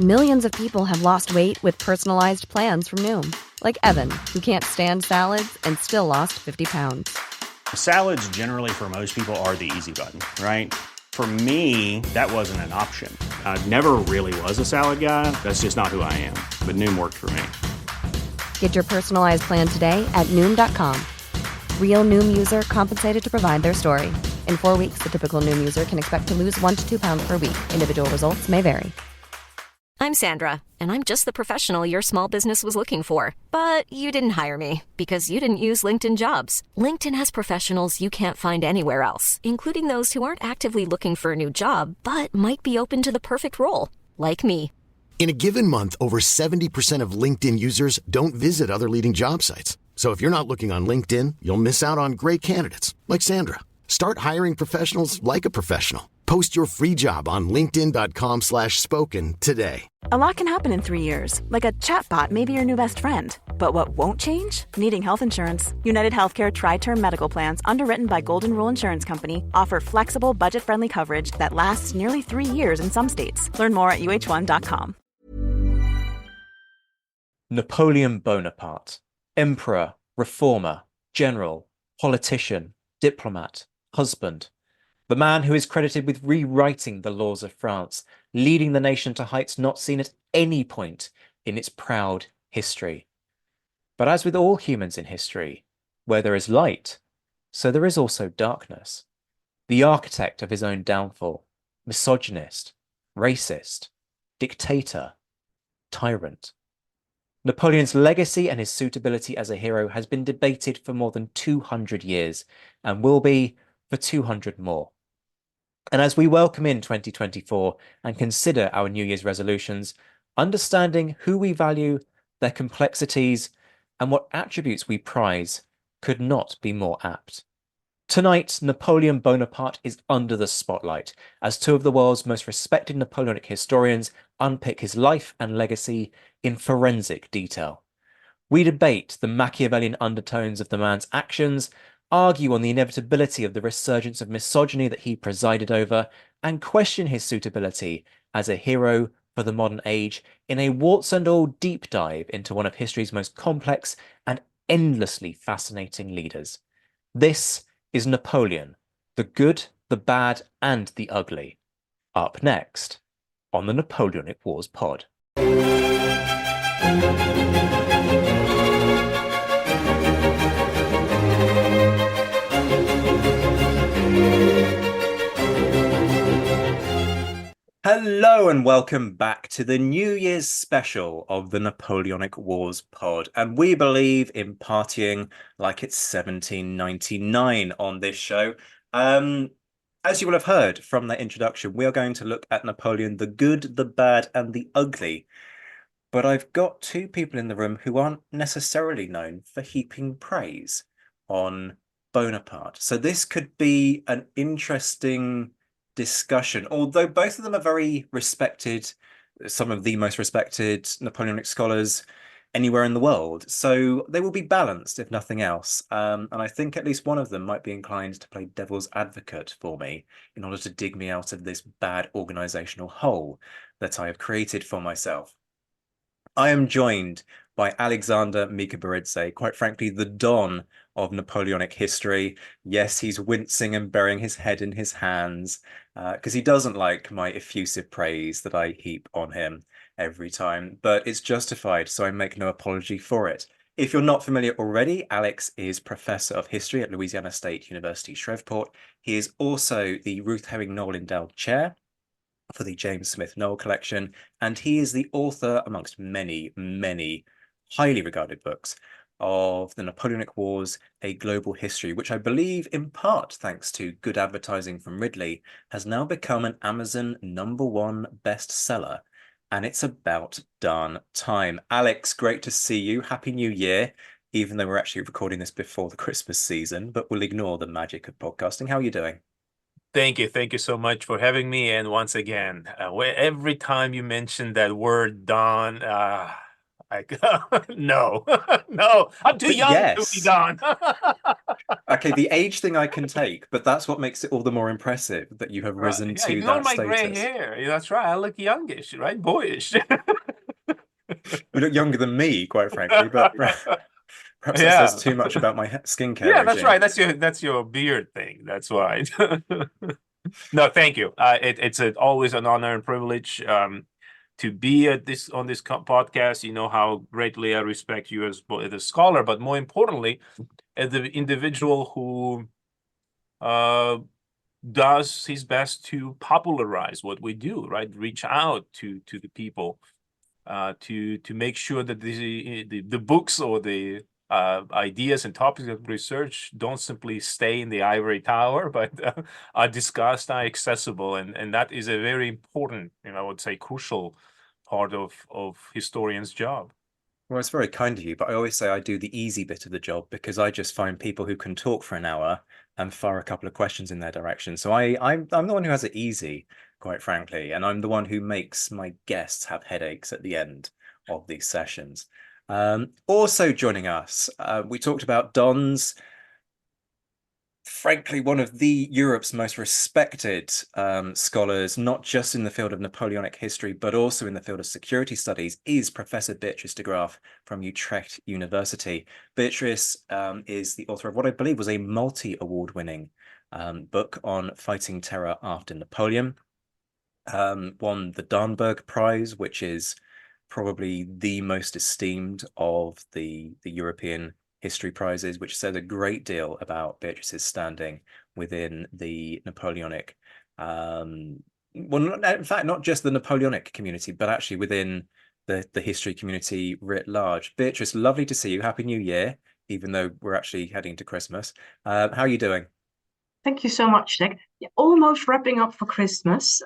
Millions of people have lost weight with personalized plans from Noom. Like Evan, who can't stand salads and still lost 50 pounds. Salads generally for most people are the easy button, right? For me, that wasn't an option. I never really was a salad guy. That's just not who I am. But Noom worked for me. Get your personalized plan today at Noom.com. Real Noom user compensated to provide their story. In 4 weeks, the typical Noom user can expect to lose 1 to 2 pounds per week. Individual results may vary. I'm Sandra, and I'm just the professional your small business was looking for. But you didn't hire me because you didn't use LinkedIn Jobs. LinkedIn has professionals you can't find anywhere else, including those who aren't actively looking for a new job, but might be open to the perfect role, like me. In a given month, over 70% of LinkedIn users don't visit other leading job sites. So if you're not looking on LinkedIn, you'll miss out on great candidates like Sandra. Start hiring professionals like a professional. Post your free job on linkedin.com/spoken today. A lot can happen in 3 years, like a chatbot may be your new best friend. But what won't change? Needing health insurance. United Healthcare Tri-Term Medical Plans, underwritten by Golden Rule Insurance Company, offer flexible, budget-friendly coverage that lasts nearly 3 years in some states. Learn more at uh1.com. Napoleon Bonaparte, emperor, reformer, general, politician, diplomat, husband. The man who is credited with rewriting the laws of France, leading the nation to heights not seen at any point in its proud history. But as with all humans in history, where there is light, so there is also darkness. The architect of his own downfall, misogynist, racist, dictator, tyrant. Napoleon's legacy and his suitability as a hero has been debated for more than 200 years and will be for 200 more. And as we welcome in 2024 and consider our New Year's resolutions, understanding who we value, their complexities, and what attributes we prize could not be more apt. Tonight, Napoleon Bonaparte is under the spotlight as two of the world's most respected Napoleonic historians unpick his life and legacy in forensic detail. We debate the Machiavellian undertones of the man's actions, argue on the inevitability of the resurgence of misogyny that he presided over, and question his suitability as a hero for the modern age in a warts-and-all deep dive into one of history's most complex and endlessly fascinating leaders. This is Napoleon, the good, the bad, and the ugly. Up next on the Napoleonic Wars pod. Hello and welcome back to the New Year's special of the Napoleonic Wars pod. And we believe in partying like it's 1799 on this show. As you will have heard from that introduction, we are going to look at Napoleon, the good, the bad, and the ugly. But I've got two people in the room who aren't necessarily known for heaping praise on Bonaparte. So this could be an interesting discussion, although both of them are very respected, some of the most respected Napoleonic scholars anywhere in the world. So they will be balanced, if nothing else. And I think at least one of them might be inclined to play devil's advocate for me in order to dig me out of this bad organizational hole that I have created for myself. I am joined by Alexander Mikaberidze, quite frankly, the Don of Napoleonic history. Yes, he's wincing and burying his head in his hands because he doesn't like my effusive praise that I heap on him every time, but it's justified, so I make no apology for it. If you're not familiar already, Alex is Professor of History at Louisiana State University, Shreveport. He is also the Ruth Herring Noel Endowed Chair for the James Smith Noel Collection, and he is the author, amongst many, many highly regarded books, of the Napoleonic Wars, A Global History, which I believe, in part thanks to good advertising from Ridley, has now become an Amazon #1 bestseller, and it's about darn time. Alex, great to see you. Happy New Year, even though we're actually recording this before the Christmas season, but we'll ignore the magic of podcasting. How are you doing? Thank you so much for having me. And once again, every time you mention that word, Don, no, no, I'm too young to be Don. Okay, the age thing I can take, but that's what makes it all the more impressive that you have Right. risen Yeah, to ignore that my gray status. hair. Yeah, that's right. I look youngish, right? Boyish. You look younger than me, quite frankly, but perhaps that says Yeah. too much about my skincare Yeah, that's regime. right. That's your beard thing. That's why. No, thank you. It's always an honor and privilege to be at this on this podcast. You know how greatly I respect you as a scholar, but more importantly, as the individual who uh, does his best to popularize what we do, right? Reach out to the people to make sure that the books or the ideas and topics of research don't simply stay in the ivory tower, but are discussed, are accessible, and that is a very important, I would say, crucial part of historians' job. Well, it's very kind of you, but I always say I do the easy bit of the job because I just find people who can talk for an hour and fire a couple of questions in their direction. So I'm the one who has it easy, quite frankly, and I'm the one who makes my guests have headaches at the end of these sessions. Also joining us, we talked about Don's, frankly, one of the Europe's most respected scholars, not just in the field of Napoleonic history, but also in the field of security studies, is Professor Beatrice de Graaf from Utrecht University. Beatrice is the author of what I believe was a multi-award-winning book on fighting terror after Napoleon. Won the Darnberg Prize, which is probably the most esteemed of the European history prizes, which says a great deal about Beatrice's standing within the Napoleonic, well, in fact, not just the Napoleonic community, but actually within the history community writ large. Beatrice, lovely to see you. Happy New Year, even though we're actually heading to Christmas. How are you doing? Thank you so much, Nick. Yeah, almost wrapping up for Christmas.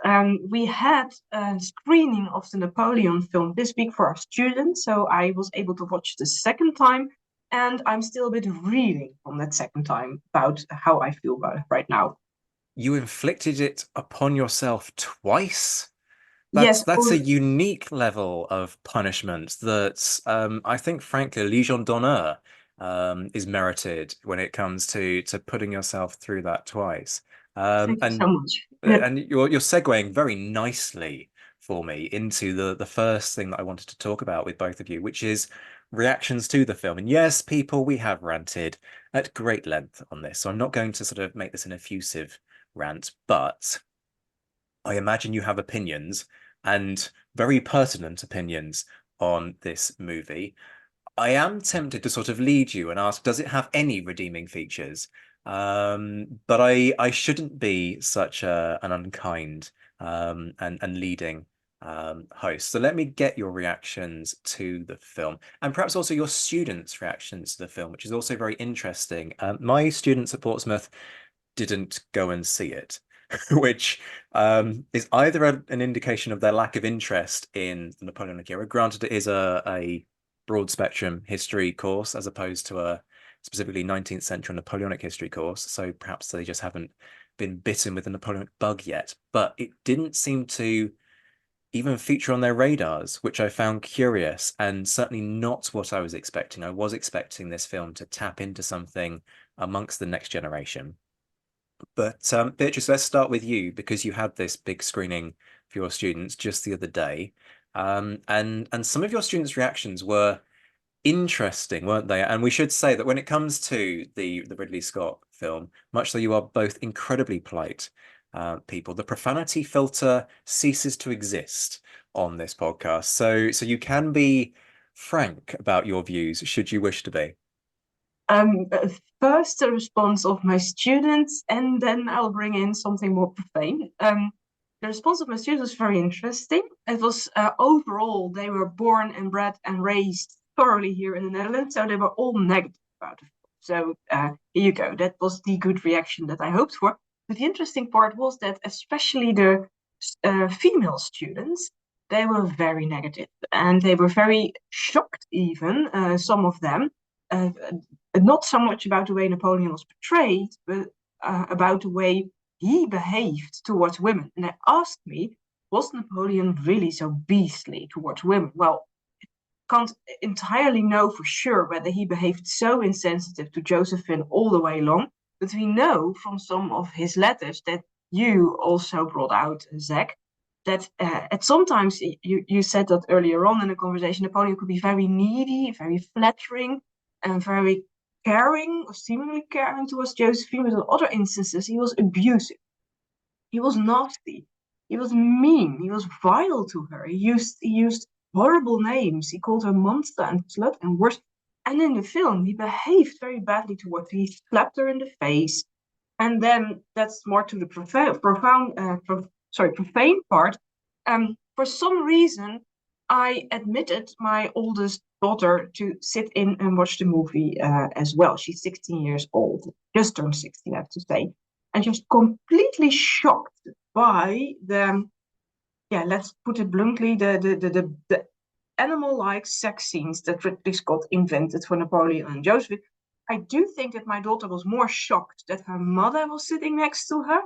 We had a screening of the Napoleon film this week for our students, so I was able to watch the second time, and I'm still a bit reeling from that second time about how I feel about it right now. You inflicted it upon yourself twice? Yes, That's a unique level of punishment that I think, frankly, Legion d'honneur is merited when it comes to putting yourself through that twice. thank you so And much. Yeah. and you're segueing very nicely for me into the first thing that I wanted to talk about with both of you, which is reactions to the film. And yes, people, we have ranted at great length on this, so I'm not going to sort of make this an effusive rant, but I imagine you have opinions and very pertinent opinions on this movie. I am tempted to sort of lead you and ask, does it have any redeeming features? But I shouldn't be such an unkind and leading host. So let me get your reactions to the film and perhaps also your students' reactions to the film, which is also very interesting. My students at Portsmouth didn't go and see it, which is either an indication of their lack of interest in the Napoleonic era. Granted, it is a broad spectrum history course as opposed to a specifically 19th century Napoleonic history course. So perhaps they just haven't been bitten with the Napoleonic bug yet. But it didn't seem to even feature on their radars, which I found curious and certainly not what I was expecting. I was expecting this film to tap into something amongst the next generation. But Beatrice, let's start with you because you had this big screening for your students just the other day. And some of your students' reactions were interesting, weren't they? And we should say that when it comes to the Ridley Scott film, much though you are both incredibly polite people, the profanity filter ceases to exist on this podcast. So you can be frank about your views should you wish to be. Um, uh, First, the response of my students, and then I'll bring in something more profane. The response of my students was very interesting. It was overall, they were born and bred and raised thoroughly here in the Netherlands, so they were all negative about it. So here you go. That was the good reaction that I hoped for. But the interesting part was that especially the female students, they were very negative and they were very shocked even, some of them, uh, not so much about the way Napoleon was portrayed, but about the way he behaved towards women. And they asked me, was Napoleon really so beastly towards women? Well, can't entirely know for sure whether he behaved so insensitive to Josephine all the way along, but we know from some of his letters that you also brought out, Zack, that at sometimes you said that earlier on in the conversation, Napoleon could be very needy, very flattering, and very caring or seemingly caring towards Josephine, but in other instances he was abusive. He was nasty. He was mean. He was vile to her. He used horrible names. He called her monster and slut and worse. And in the film, he behaved very badly towards her. He slapped her in the face. And then that's more to the profane part. For some reason, I admitted my oldest daughter to sit in and watch the movie as well. She's 16 years old, just turned 16, I have to say. And she was completely shocked by let's put it bluntly, the animal-like sex scenes that Ridley Scott invented for Napoleon and Josephine. I do think that my daughter was more shocked that her mother was sitting next to her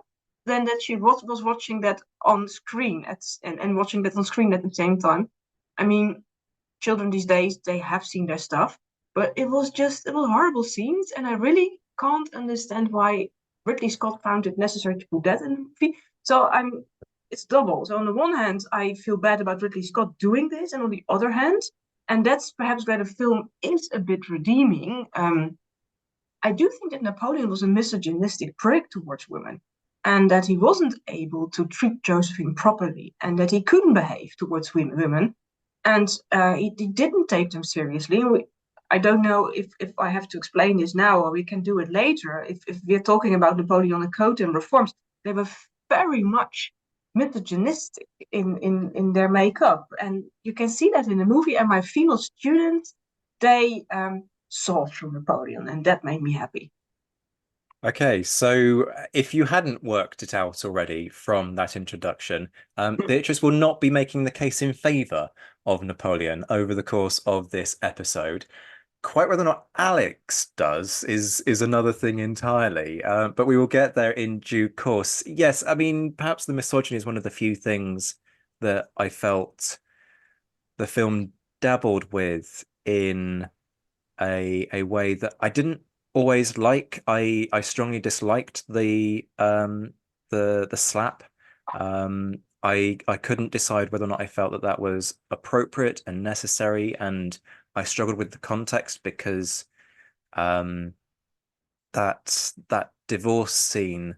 than that she was watching that on screen and watching that on screen at the same time. I mean, children these days, they have seen their stuff, but it was horrible scenes, and I really can't understand why Ridley Scott found it necessary to put that in the movie. So it's double. So on the one hand, I feel bad about Ridley Scott doing this, and on the other hand, and that's perhaps where the film is a bit redeeming, I do think that Napoleon was a misogynistic prick towards women, and that he wasn't able to treat Josephine properly, and that he couldn't behave towards women, and he didn't take them seriously. I don't know if I have to explain this now or we can do it later. If we're talking about Napoleonic Code and reforms, they were very much misogynistic in their makeup, and you can see that in the movie. And my female students, they saw through Napoleon, and that made me happy. Okay, so if you hadn't worked it out already from that introduction, Beatrice will not be making the case in favor of Napoleon over the course of this episode. Quite whether or not Alex does is another thing entirely, but we will get there in due course. Yes, I mean, perhaps the misogyny is one of the few things that I felt the film dabbled with in a way that I didn't always like. I strongly disliked the slap. I couldn't decide whether or not I felt that was appropriate and necessary, and I struggled with the context because that divorce scene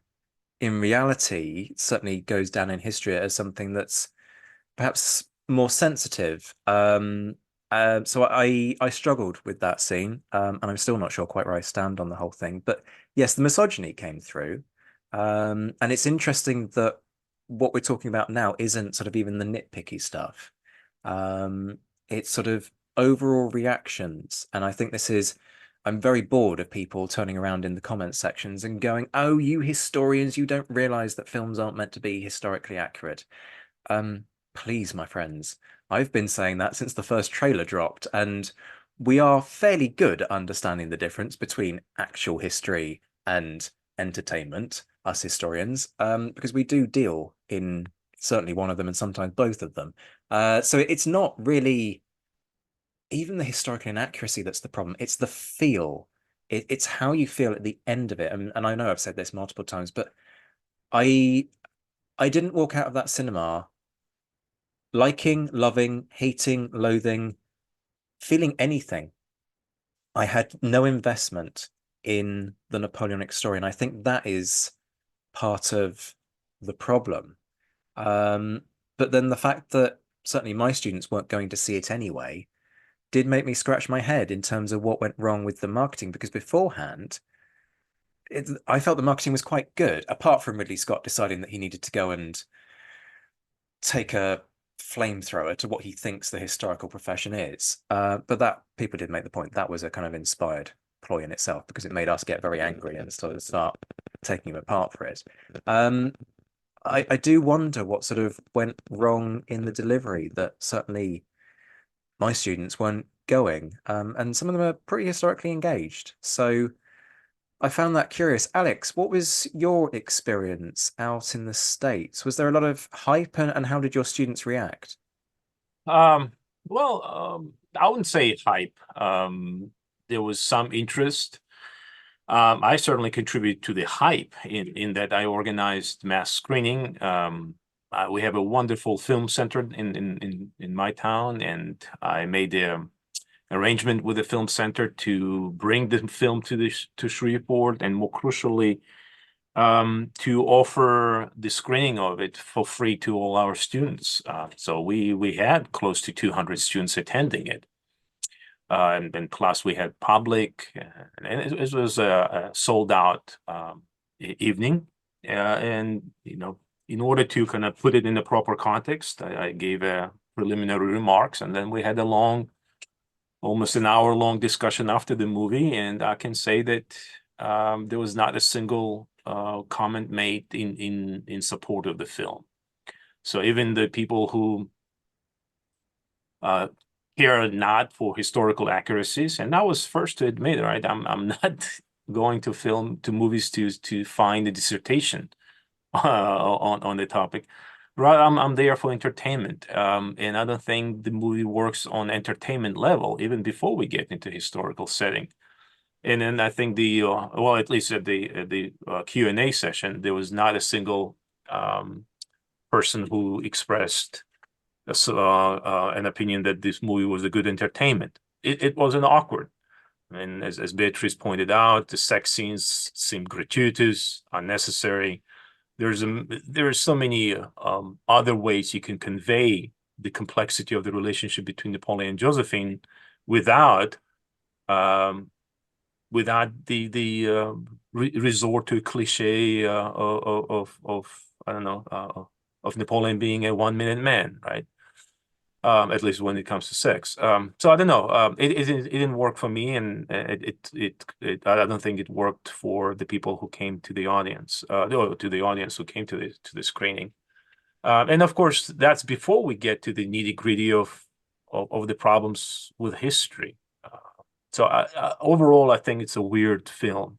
in reality certainly goes down in history as something that's perhaps more sensitive. So I struggled with that scene, and I'm still not sure quite where I stand on the whole thing. But yes, the misogyny came through, and it's interesting that what we're talking about now isn't sort of even the nitpicky stuff. It's sort of overall reactions, and I think I'm very bored of people turning around in the comment sections and going, "Oh, you historians, you don't realize that films aren't meant to be historically accurate." Please, my friends, I've been saying that since the first trailer dropped, and we are fairly good at understanding the difference between actual history and entertainment, us historians, because we do deal in certainly one of them and sometimes both of them. So it's not really even the historical inaccuracy that's the problem. It's the feel. It's how you feel at the end of it. And I know I've said this multiple times, but I didn't walk out of that cinema liking, loving, hating, loathing, feeling anything. I had no investment in the Napoleonic story, and I think that is part of the problem. But then the fact that certainly my students weren't going to see it anyway did make me scratch my head in terms of what went wrong with the marketing, because beforehand, I felt the marketing was quite good, apart from Ridley Scott deciding that he needed to go and take a flamethrower to what he thinks the historical profession is. But that people did make the point that was a kind of inspired ploy in itself, because it made us get very angry and sort of start taking him apart for it. I do wonder what sort of went wrong in the delivery, that certainly my students weren't going, and some of them are pretty historically engaged. So I found that curious. Alex, what was your experience out in the States? Was there a lot of hype, and how did your students react? Well, I wouldn't say hype. There was some interest. I certainly contribute to the hype in that I organized mass screening. We have a wonderful film center in my town, and I made the arrangement with the film center to bring the film to Shreveport, and more crucially, to offer the screening of it for free to all our students. So we had close to 200 students attending it. And plus we had public, and it was a sold out evening. And, you know, in order to kind of put it in the proper context, I gave preliminary remarks, and then we had a long, almost an hour-long discussion after the movie. And I can say that there was not a single comment made in support of the film. So even the people who care not for historical accuracies, and I was first to admit, right, I'm not going to movies to find a dissertation on the topic. Right, I'm there for entertainment, and I don't think the movie works on entertainment level even before we get into historical setting. And then I think well, at least at the Q&A session, there was not a single person who expressed an opinion that this movie was a good entertainment. It wasn't awkward. And as Beatrice pointed out, the sex scenes seemed gratuitous, unnecessary. There are so many other ways you can convey the complexity of the relationship between Napoleon and Josephine without the resort to a cliche of I don't know of Napoleon being a one-minute man, right? At least when it comes to sex. So I don't know. It didn't work for me, and I don't think it worked for the people who came to the audience, to the audience who came to the screening. And of course, that's before we get to the nitty-gritty of the problems with history. So overall, I think it's a weird film.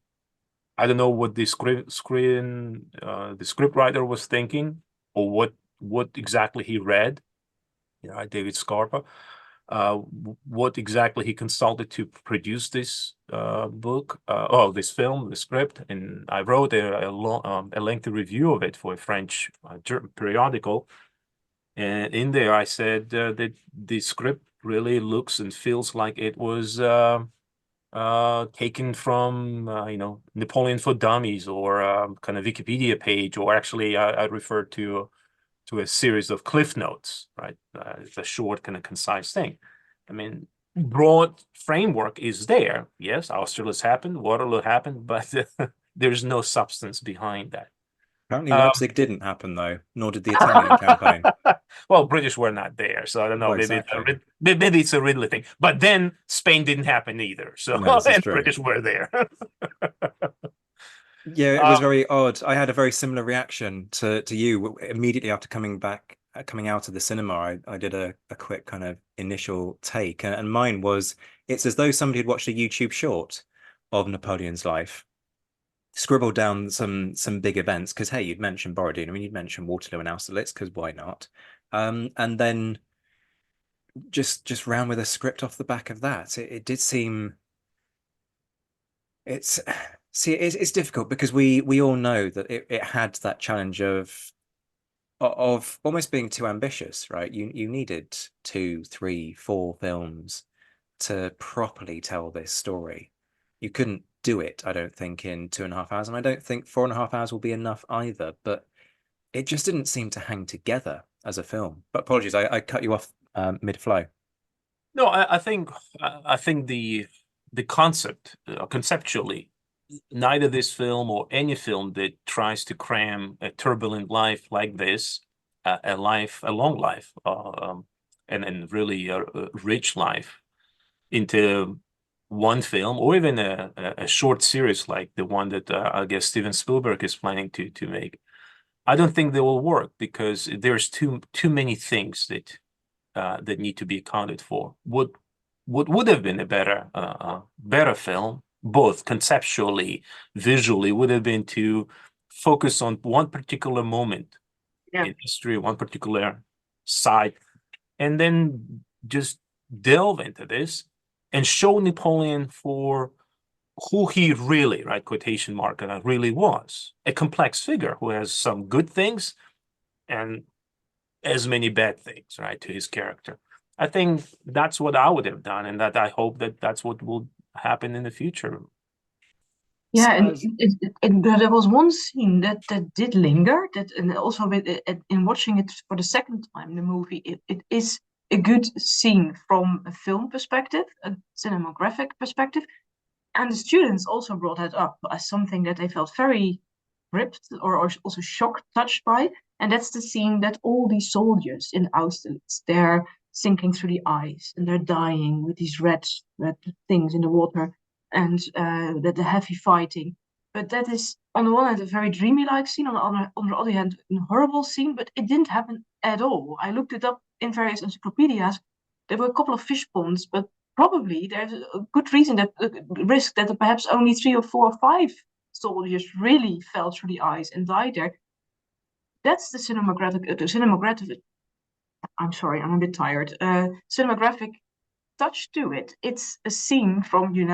I don't know what the scriptwriter was thinking, or what exactly he read. You know, David Scarpa, what exactly he consulted to produce this this film, the script. And I wrote a lengthy review of it for a French periodical. And in there, I said that the script really looks and feels like it was taken from Napoleon for Dummies, or kind of Wikipedia page, or actually I referred to a series of cliff notes, right? It's a short, kind of concise thing. I mean, broad framework is there. Yes, Austerlitz happened, Waterloo happened, but there's no substance behind that. Apparently Leipzig didn't happen, though, nor did the Italian campaign. Well, British were not there, so I don't know. Well, maybe exactly. maybe it's a Ridley thing. But then Spain didn't happen either, so No, this is and true. British were there. Yeah, it was very odd. I had a very similar reaction to you immediately after coming out of the cinema. I did a quick kind of initial take, and mine was, it's as though somebody had watched a YouTube short of Napoleon's life, scribbled down some big events, because hey, you'd mentioned Borodin, I mean, you'd mentioned Waterloo and Austerlitz, because why not? And then just ran with a script off the back of that. It did seem, it's difficult, because we all know that it had that challenge of almost being too ambitious, right? You needed 2, 3, 4 films to properly tell this story. You couldn't do it, I don't think, in 2.5 hours, and I don't think 4.5 hours will be enough either. But it just didn't seem to hang together as a film. But apologies, I cut you off mid-flow. No, I think the concept, conceptually, neither this film or any film that tries to cram a turbulent life like this, a long life, and really a rich life into one film, or even a short series like the one that I guess Steven Spielberg is planning to make. I don't think they will work, because there's too many things that need to be accounted for. What would have been a better film, both conceptually, visually, would have been to focus on one particular moment in history, one particular side, and then just delve into this and show Napoleon for who he really, right, quotation mark, and really was, a complex figure who has some good things and as many bad things, right, to his character. I think that's what I would have done, and that I hope that that's what will happen in the future. Yeah, and there was one scene that did linger. And also in watching it for the second time, the movie, it is a good scene from a film perspective, a cinematographic perspective, and the students also brought that up as something that they felt very gripped or also shocked, touched by. And that's the scene that all these soldiers in Austerlitz, they're sinking through the ice and they're dying with these red things in the water, and the heavy fighting. But that is, on the one hand, a very dreamy-like scene, on the other hand, a horrible scene, but it didn't happen at all. I looked it up in various encyclopedias. There were a couple of fish ponds, but probably there's a good reason that risk that perhaps only 3 or 4 or 5 soldiers really fell through the ice and died there. That's the cinematographic. I'm sorry, I'm a bit tired. Cinematographic touch to it. It's a scene from, you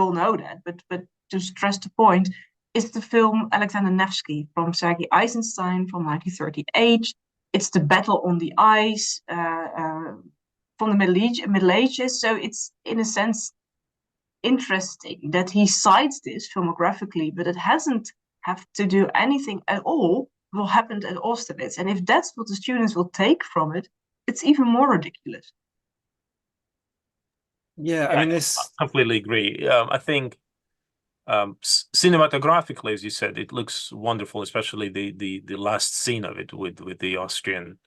all know that, but to stress the point, it's the film Alexander Nevsky from Sergei Eisenstein from 1938. It's the battle on the ice from the Middle Ages. So it's, in a sense, interesting that he cites this filmographically, but it hasn't have to do anything at all what happened at Austerlitz. And if that's what the students will take from it, it's even more ridiculous. Yeah, I mean, this I completely agree. I think cinematographically, as you said, it looks wonderful, especially the last scene of it with the Austrian,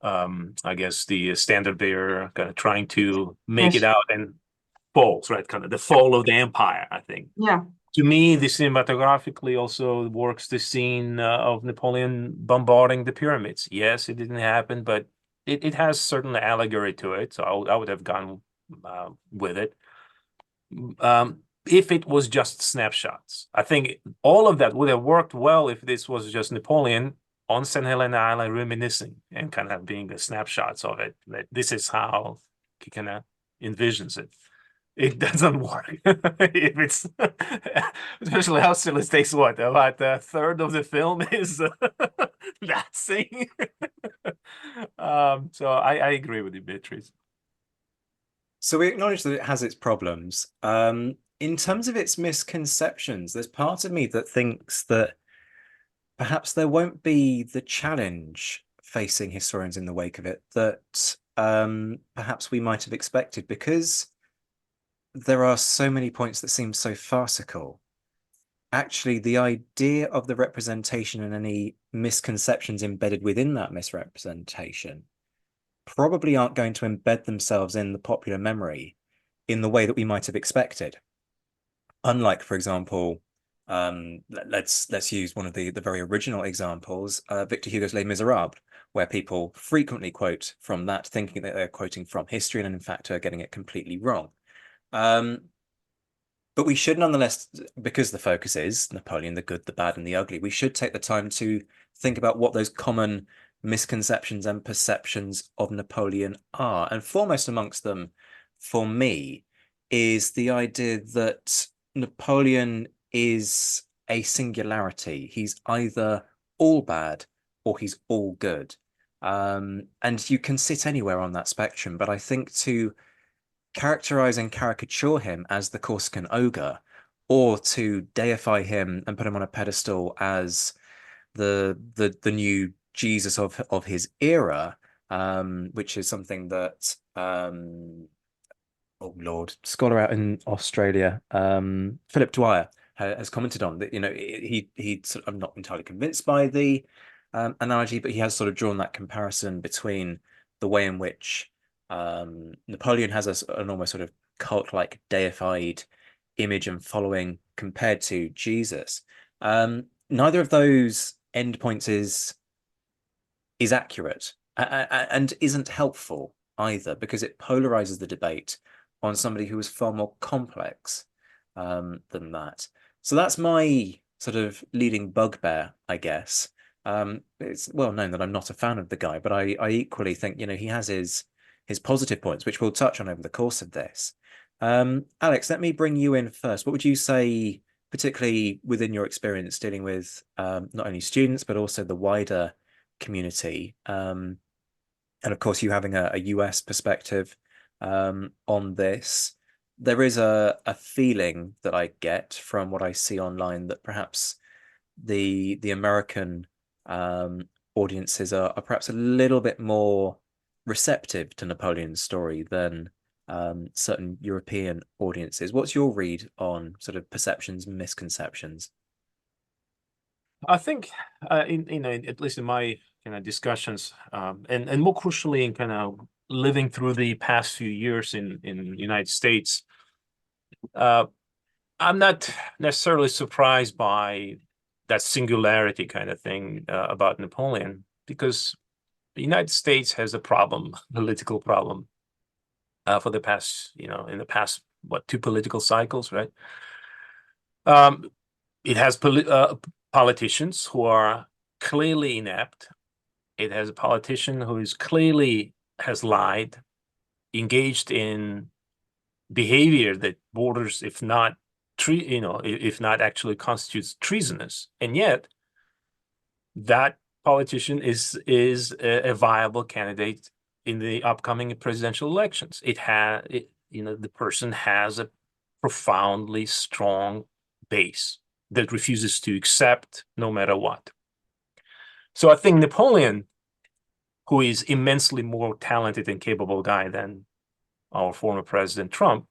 I guess the standard bearer kind of trying to make it out and falls, right? Kind of the fall of the empire, I think. Yeah. To me, the cinematographically also works the scene of Napoleon bombarding the pyramids. Yes, it didn't happen, but it has certain allegory to it. So I would have gone with it. If it was just snapshots, I think all of that would have worked well if this was just Napoleon on St. Helena Island reminiscing and kind of being the snapshots of it. That this is how he kind of envisions it. It doesn't work if it's especially how Austerlitz takes what about a third of the film is that scene. So I agree with you, Beatrice. So we acknowledge that it has its problems. In terms of its misconceptions, there's part of me that thinks that perhaps there won't be the challenge facing historians in the wake of it that perhaps we might have expected, because there are so many points that seem so farcical. Actually, the idea of the representation and any misconceptions embedded within that misrepresentation probably aren't going to embed themselves in the popular memory in the way that we might have expected. Unlike, for example, let's use one of the very original examples, Victor Hugo's Les Miserables, where people frequently quote from that, thinking that they're quoting from history, and in fact are getting it completely wrong. But we should nonetheless, because the focus is Napoleon, the good, the bad, and the ugly, we should take the time to think about what those common misconceptions and perceptions of Napoleon are. And foremost amongst them, for me, is the idea that Napoleon is a singularity. He's either all bad or he's all good. And you can sit anywhere on that spectrum, but I think to characterize and caricature him as the Corsican ogre, or to deify him and put him on a pedestal as the new Jesus of his era, which is something that oh Lord, scholar out in Australia, Philip Dwyer has commented on that. He sort of, I'm not entirely convinced by the analogy, but he has sort of drawn that comparison between the way in which Napoleon has an almost sort of cult-like deified image and following compared to Jesus. Neither of those endpoints is accurate and isn't helpful either, because it polarizes the debate on somebody who is far more complex than that. So that's my sort of leading bugbear, I guess. It's well known that I'm not a fan of the guy, but I equally think, he has his his positive points, which we'll touch on over the course of this. Alex, let me bring you in first. What would you say, particularly within your experience dealing with not only students, but also the wider community? And of course, you having a US perspective on this. There is a feeling that I get from what I see online that perhaps the American audiences are perhaps a little bit more receptive to Napoleon's story than certain European audiences. What's your read on sort of perceptions and misconceptions? I think, at least in my kind of discussions, and more crucially in kind of living through the past few years in the United States, I'm not necessarily surprised by that singularity kind of thing about Napoleon, because the United States has a problem, political problem, for the past, in the past, two political cycles, right? It has politicians who are clearly inept. It has a politician who is clearly has lied, engaged in behavior that borders, if not actually constitutes treasonous, and yet that politician is a viable candidate in the upcoming presidential elections. The person has a profoundly strong base that refuses to accept no matter what. So I think Napoleon, who is immensely more talented and capable guy than our former President Trump,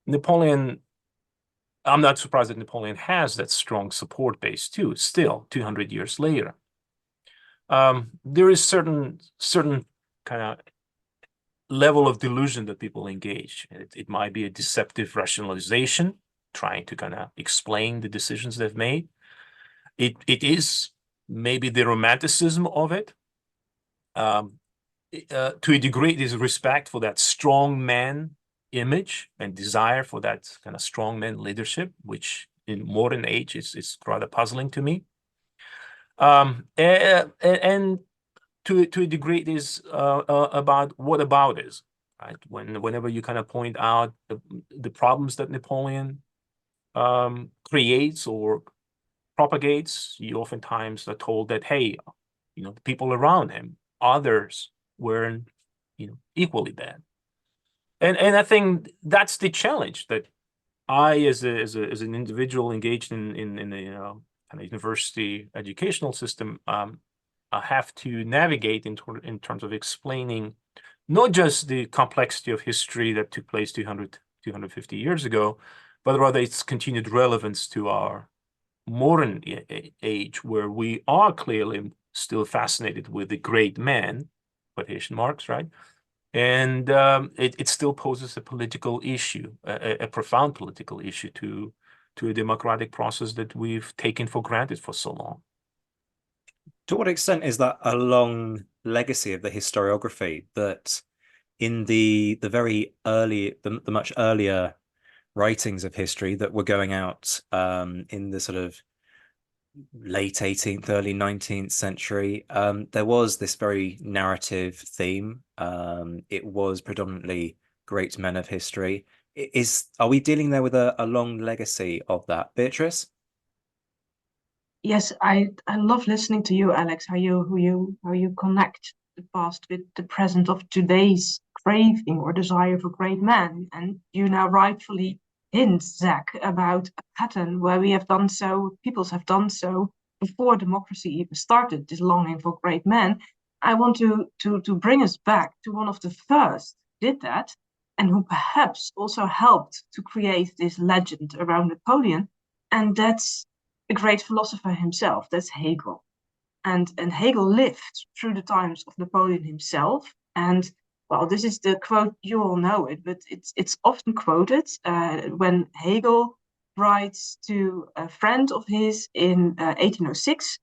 I'm not surprised that Napoleon has that strong support base too, still 200 years later. There is certain kind of level of delusion that people engage. It might be a deceptive rationalization, trying to kind of explain the decisions they've made. It is maybe the romanticism of it. To a degree, it is respect for that strong man image and desire for that kind of strongman leadership, which in modern age is rather puzzling to me. And to a degree, it is about what about is, right? Whenever you kind of point out the problems that Napoleon creates or propagates, you oftentimes are told that, hey, the people around him, others, weren't equally bad. And I think that's the challenge that I, as an individual engaged in the kind of university educational system, I have to navigate in terms of explaining not just the complexity of history that took place 250 years ago, but rather its continued relevance to our modern age, where we are clearly still fascinated with the great man, quotation marks, right? And it still poses a political issue, a profound political issue to a democratic process that we've taken for granted for so long. To what extent is that a long legacy of the historiography that in the very early, the much earlier writings of history that were going out in the sort of late 18th, early 19th century, there was this very narrative theme. It was predominantly great men of history. Are we dealing there with a long legacy of that? Beatrice? Yes, I love listening to you, Alex, how you connect the past with the present of today's craving or desire for great men. And you now rightfully hint, Zach, about a pattern where we have done so, peoples have done so before democracy even started, this longing for great men. I want to bring us back to one of the first who did that, and who perhaps also helped to create this legend around Napoleon, and that's the great philosopher himself, that's Hegel. And Hegel lived through the times of Napoleon himself. And well, this is the quote, you all know it, but it's often quoted when Hegel writes to a friend of his in 1806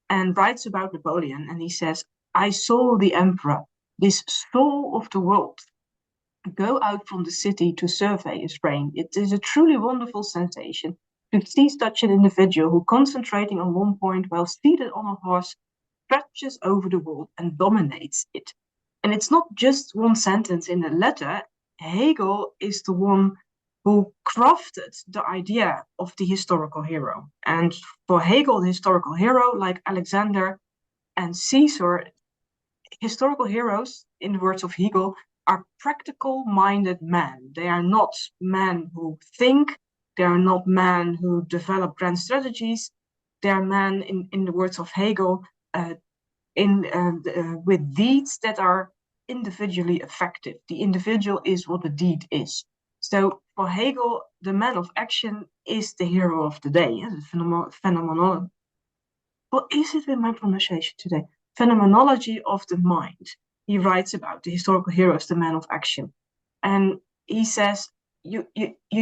and writes about Napoleon. And he says, I saw the emperor, this soul of the world, go out from the city to survey his reign. It is a truly wonderful sensation to see such an individual who, concentrating on one point while seated on a horse, stretches over the world and dominates it. And it's not just one sentence in the letter. Hegel is the one who crafted the idea of the historical hero. And for Hegel, the historical hero, like Alexander and Caesar, historical heroes, in the words of Hegel, are practical-minded men. They are not men who think. They are not men who develop grand strategies. They are men, in the words of Hegel, with deeds that are individually effective. The individual is what the deed is. So for Hegel, the man of action is the hero of the day. Phenomenology. What is it with my pronunciation today? Phenomenology of the mind. He writes about the historical heroes, the man of action. And he says, you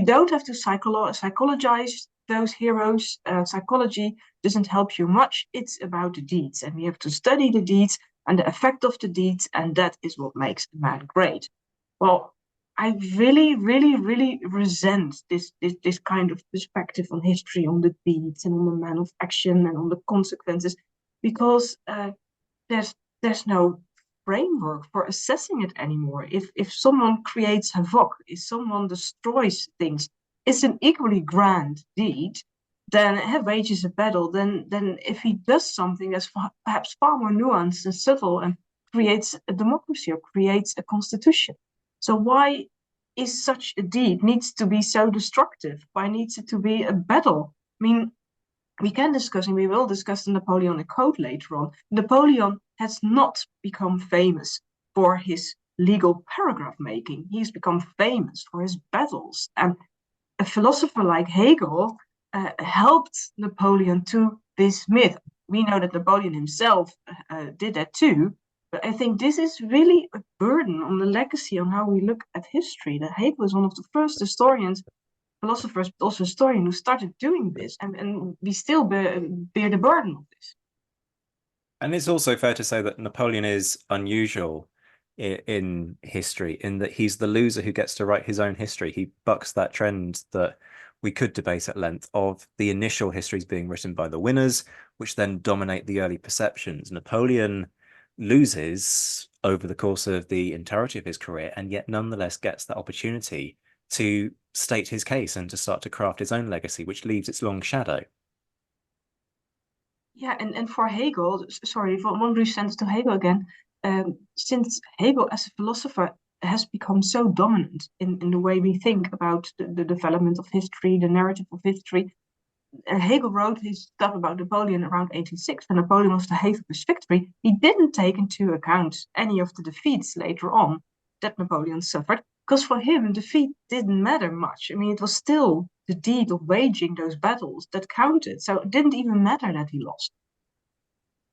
don't have to psychologize those heroes. Psychology doesn't help you much. It's about the deeds. And we have to study the deeds and the effect of the deeds. And that is what makes a man great. Well, I really, really, really resent this kind of perspective on history, on the deeds and on the man of action and on the consequences, because there's no framework for assessing it anymore. If someone creates havoc, if someone destroys things, it's an equally grand deed than wages a battle. Then if he does something that's perhaps far more nuanced and subtle and creates a democracy or creates a constitution. So why is such a deed needs to be so destructive? Why needs it to be a battle? I mean, we can discuss, and we will discuss, the Napoleonic Code later on. Napoleon has not become famous for his legal paragraph making. He's become famous for his battles. And a philosopher like Hegel helped Napoleon to this myth. We know that Napoleon himself did that too. But I think this is really a burden on the legacy, on how we look at history. That Hegel was one of the first historians, philosophers, but also historians, who started doing this, and we still bear the burden of this. And it's also fair to say that Napoleon is unusual in history, in that he's the loser who gets to write his own history. He bucks that trend that we could debate at length of the initial histories being written by the winners, which then dominate the early perceptions. Napoleon loses over the course of the entirety of his career, and yet nonetheless gets that opportunity to state his case and to start to craft his own legacy, which leaves its long shadow. Yeah, and for Hegel, sorry, for one brief sentence to Hegel again, since Hegel as a philosopher has become so dominant in the way we think about the development of history, the narrative of history, Hegel wrote his stuff about Napoleon around 1806, when Napoleon was the height of his victory. He didn't take into account any of the defeats later on that Napoleon suffered, because for him, defeat didn't matter much. I mean, it was still the deed of waging those battles that counted. So it didn't even matter that he lost.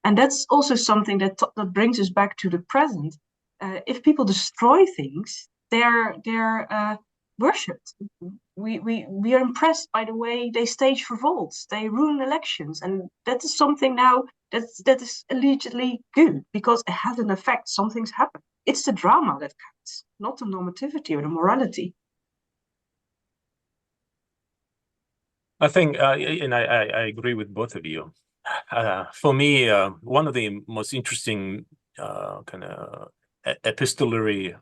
And that's also something that brings us back to the present. If people destroy things, they're worshipped. We are impressed by the way they stage revolts. They ruin elections, and that is something now that is allegedly good because it has an effect. Something's happened. It's the drama that counts, not the normativity or the morality. I think, and I agree with both of you. For me, one of the most interesting kind of epistolary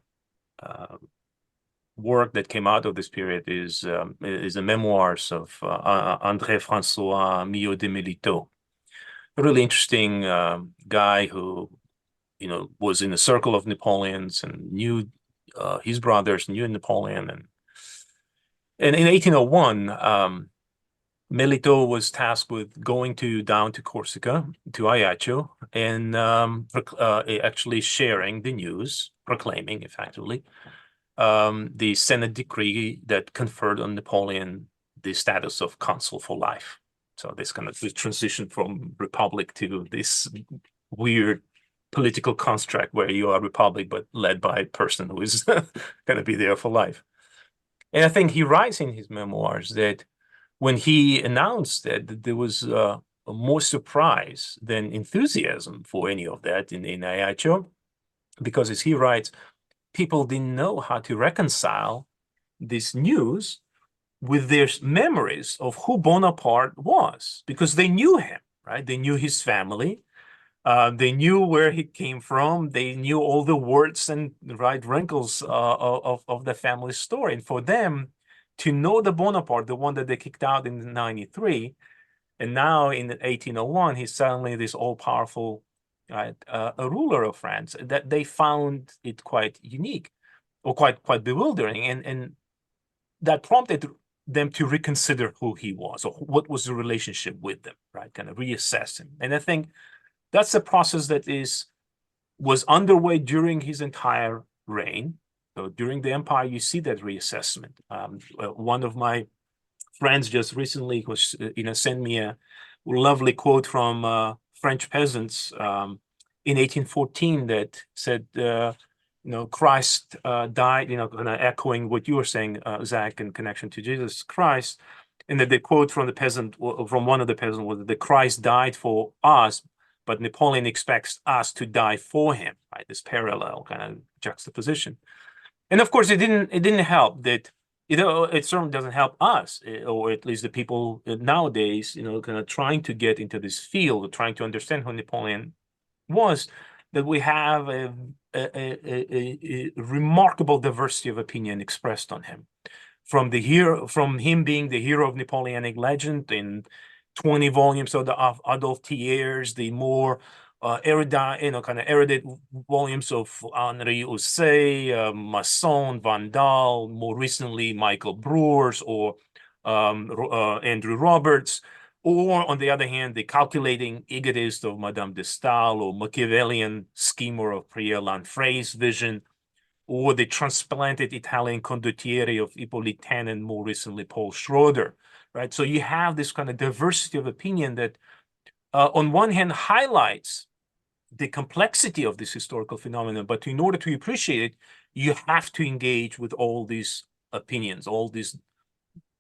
work that came out of this period is the memoirs of André François Millot de Melito, a really interesting guy who, was in the circle of Napoleons and knew his brothers, knew Napoleon, and in 1801. Melito was tasked with going down to Corsica, to Ajaccio, and actually sharing the news, proclaiming effectively the Senate decree that conferred on Napoleon the status of consul for life. So this kind of transition from republic to this weird political construct where you are a republic but led by a person who is going to be there for life. And I think he writes in his memoirs that when he announced that, there was more surprise than enthusiasm for any of that in Ajaccio, because as he writes, people didn't know how to reconcile this news with their memories of who Bonaparte was, because they knew him, right? They knew his family. They knew where he came from. They knew all the warts and wrinkles of the family story. And for them to know the Bonaparte, the one that they kicked out in 93, and now in 1801, he's suddenly this all-powerful a ruler of France, that they found it quite unique or quite bewildering. And that prompted them to reconsider who he was or what was the relationship with them, right? Kind of reassess him. And I think that's a process that was underway during his entire reign. So during the empire, you see that reassessment. One of my friends just recently was, sent me a lovely quote from French peasants in 1814 that said, Christ died, kind of echoing what you were saying, Zach, in connection to Jesus Christ. And that the quote from one of the peasants was that Christ died for us, but Napoleon expects us to die for him, right? This parallel kind of juxtaposition. And of course, it didn't help that, it certainly doesn't help us, or at least the people nowadays, kind of trying to get into this field, trying to understand who Napoleon was, that we have a remarkable diversity of opinion expressed on him. From him being the hero of Napoleonic legend in 20 volumes of Adolphe Thiers, the more erudite volumes of Henri Housset, Masson, Van Dahl, more recently Michael Brewers or Andrew Roberts, or on the other hand, the calculating egotist of Madame de Stael, or Machiavellian schemer of Pierre Lanfray's vision, or the transplanted Italian condottieri of Hippolyte Taine, and more recently Paul Schroeder, right? So you have this kind of diversity of opinion that on one hand highlights the complexity of this historical phenomenon, but in order to appreciate it, you have to engage with all these opinions, all these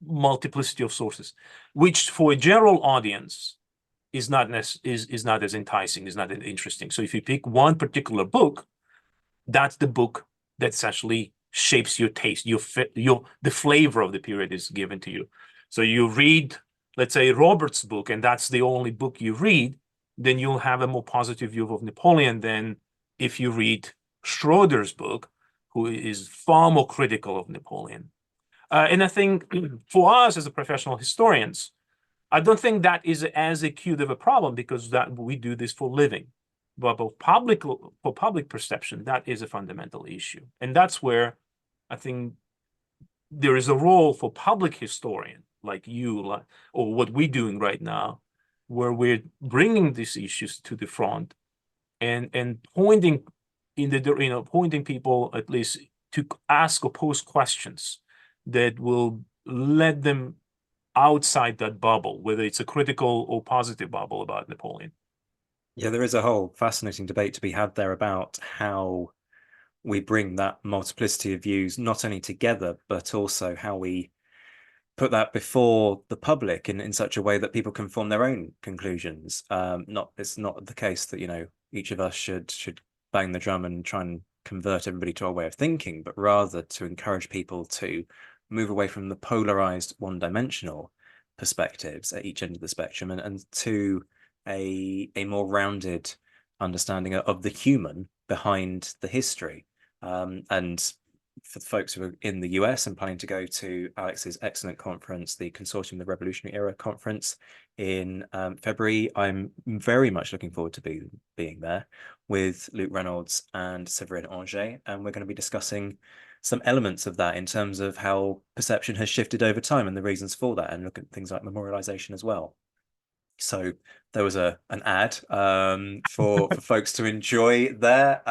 multiplicity of sources, which for a general audience is not as enticing, is not as interesting. So if you pick one particular book, that's the book that essentially shapes your taste, the flavor of the period is given to you. So you read, let's say, Robert's book, and that's the only book you read, then you'll have a more positive view of Napoleon than if you read Schroeder's book, who is far more critical of Napoleon. And I think for us as a professional historians, I don't think that is as acute of a problem, because that we do this for living. But for public perception, that is a fundamental issue. And that's where I think there is a role for public historian like you, or what we're doing right now, where we're bringing these issues to the front and pointing pointing people at least to ask or pose questions that will let them outside that bubble, whether it's a critical or positive bubble about Napoleon. Yeah, there is a whole fascinating debate to be had there about how we bring that multiplicity of views not only together, but also how we put that before the public in such a way that people can form their own conclusions. It's not the case that, each of us should bang the drum and try and convert everybody to our way of thinking, but rather to encourage people to move away from the polarized one-dimensional perspectives at each end of the spectrum and to a more rounded understanding of the human behind the history. And for the folks who are in the US and planning to go to Alex's excellent conference, the Consortium of the Revolutionary Era conference in February, I'm very much looking forward to being there with Luke Reynolds and Séverine Anger, and we're going to be discussing some elements of that in terms of how perception has shifted over time and the reasons for that, and look at things like memorialization as well. So there was an ad for folks to enjoy there.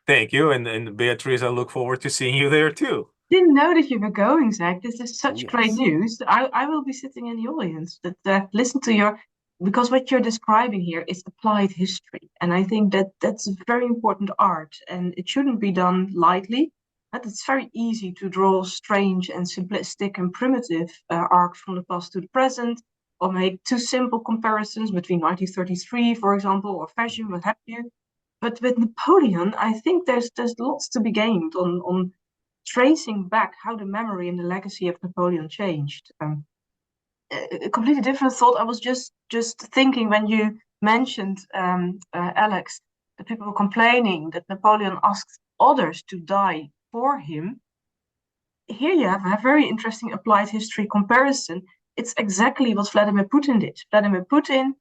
Thank you, and Beatrice, I look forward to seeing you there too. Didn't know that you were going, Zach. This is such yes. great news. I will be sitting in the audience, but listen to because what you're describing here is applied history, and I think that's a very important art, and it shouldn't be done lightly. But it's very easy to draw strange and simplistic and primitive arcs from the past to the present, or make too simple comparisons between 1933, for example, or fashion, what have you. But with Napoleon, I think there's lots to be gained on tracing back how the memory and the legacy of Napoleon changed. A completely different thought. I was just thinking when you mentioned, Alex, the people were complaining that Napoleon asked others to die for him. Here you have a very interesting applied history comparison. It's exactly what Vladimir Putin did. Vladimir Putin,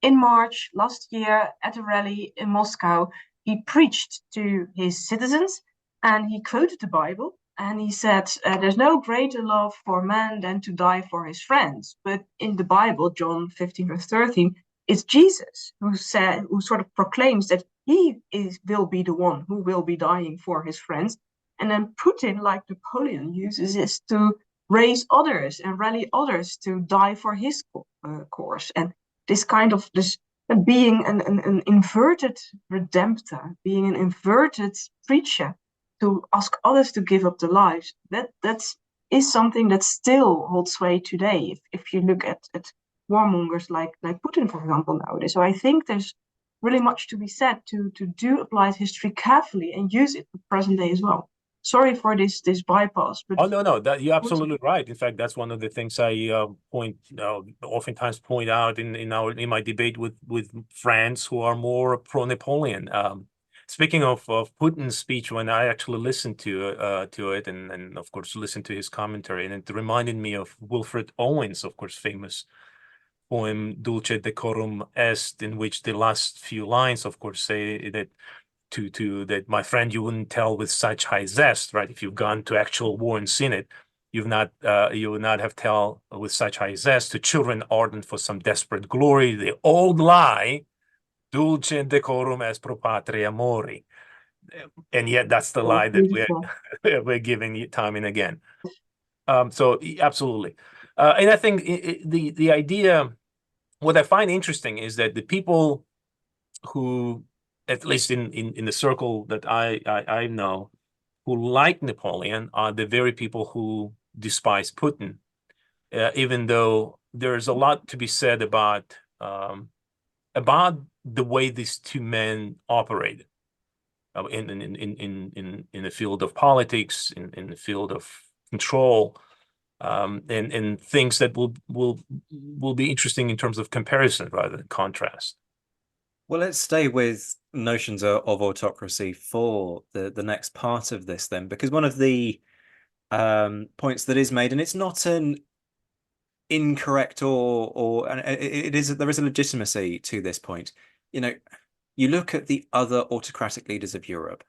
in March last year at a rally in Moscow, he preached to his citizens and he quoted the Bible and he said, there's no greater love for man than to die for his friends. But in the Bible, John 15 verse 13, it's Jesus who sort of proclaims that will be the one who will be dying for his friends. And then Putin, like Napoleon, uses this to raise others and rally others to die for his cause. And this kind of being an inverted redemptor, being an inverted preacher, to ask others to give up their lives, that is something that still holds sway today. If you look at warmongers like Putin, for example, nowadays. So I think there's really much to be said to do applied history carefully and use it for present day as well. Sorry for this bypass, but no, that you're absolutely right. In fact, that's one of the things I oftentimes point out in my debate with friends who are more pro-Napoleon. Speaking of Putin's speech, when I actually listened to it and of course listened to his commentary, and it reminded me of Wilfred Owen's, of course, famous poem Dulce Decorum Est, in which the last few lines, of course, say that that, my friend, you wouldn't tell with such high zest, right? If you've gone to actual war and seen it, you would not have tell with such high zest to children ardent for some desperate glory the old lie, dulce decorum est pro patria mori. And yet that's the lie that we're giving time and again. So absolutely. And I think the idea, what I find interesting is that the people who, at least in the circle that I know, who like Napoleon are the very people who despise Putin, even though there's a lot to be said about the way these two men operated in the field of politics, in the field of control, and things that will be interesting in terms of comparison rather than contrast. Well, let's stay with notions of autocracy for the next part of this then, because one of the points that is made, and it's not an incorrect and it is, there is a legitimacy to this point. You know, you look at the other autocratic leaders of Europe,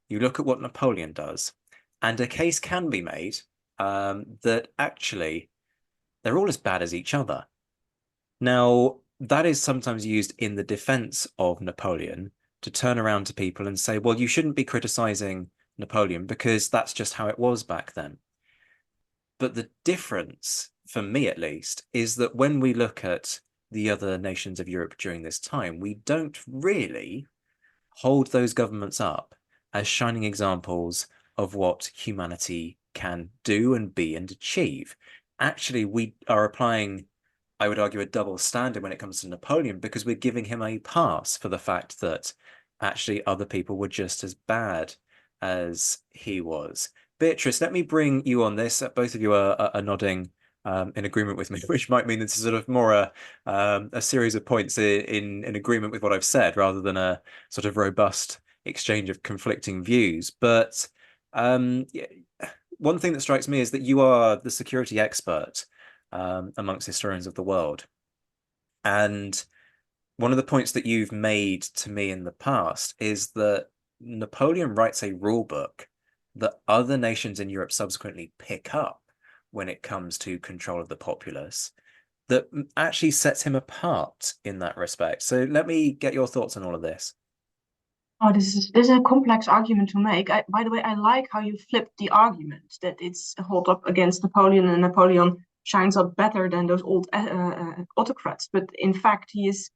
you look at what Napoleon does, and a case can be made that actually they're all as bad as each other. Now, that is sometimes used in the defense of Napoleon to turn around to people and say, well, you shouldn't be criticizing Napoleon because that's just how it was back then. But the difference, for me at least, is that when we look at the other nations of Europe during this time, we don't really hold those governments up as shining examples of what humanity can do and be and achieve. Actually, we are applying, I would argue, a double standard when it comes to Napoleon, because we're giving him a pass for the fact that actually other people were just as bad as he was. Beatrice, let me bring you on this. Both of you are nodding in agreement with me, which might mean this is sort of more a series of points in agreement with what I've said, rather than a sort of robust exchange of conflicting views. But one thing that strikes me is that you are the security expert amongst historians of the world. And one of the points that you've made to me in the past is that Napoleon writes a rule book that other nations in Europe subsequently pick up when it comes to control of the populace, that actually sets him apart in that respect. So let me get your thoughts on all of this. Oh, this is a complex argument to make. By the way, I like how you flipped the argument, that it's held up against Napoleon and Napoleon shines up better than those old autocrats. But in fact, he is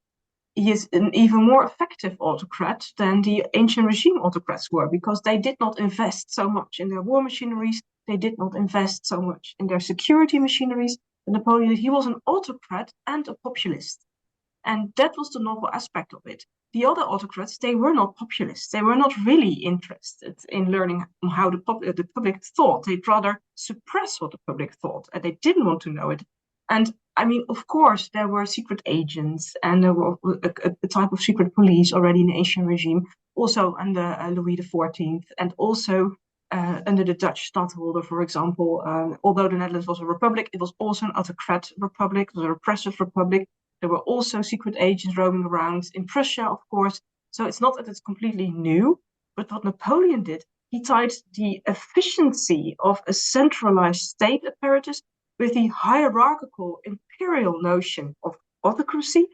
an even more effective autocrat than the ancient regime autocrats were, because they did not invest so much in their war machineries. They did not invest so much in their security machineries. Napoleon, he was an autocrat and a populist. And that was the novel aspect of it. The other autocrats, they were not populists. They were not really interested in learning how the public thought. They'd rather suppress what the public thought, and they didn't want to know it. And I mean, of course, there were secret agents and there were a type of secret police already in the ancient regime, also under Louis XIV, and also under the Dutch stadtholder, for example. Although the Netherlands was a republic, it was also an autocrat republic, it was a repressive republic. There were also secret agents roaming around in Prussia, of course. So it's not that it's completely new, but what Napoleon did, he tied the efficiency of a centralized state apparatus with the hierarchical imperial notion of autocracy,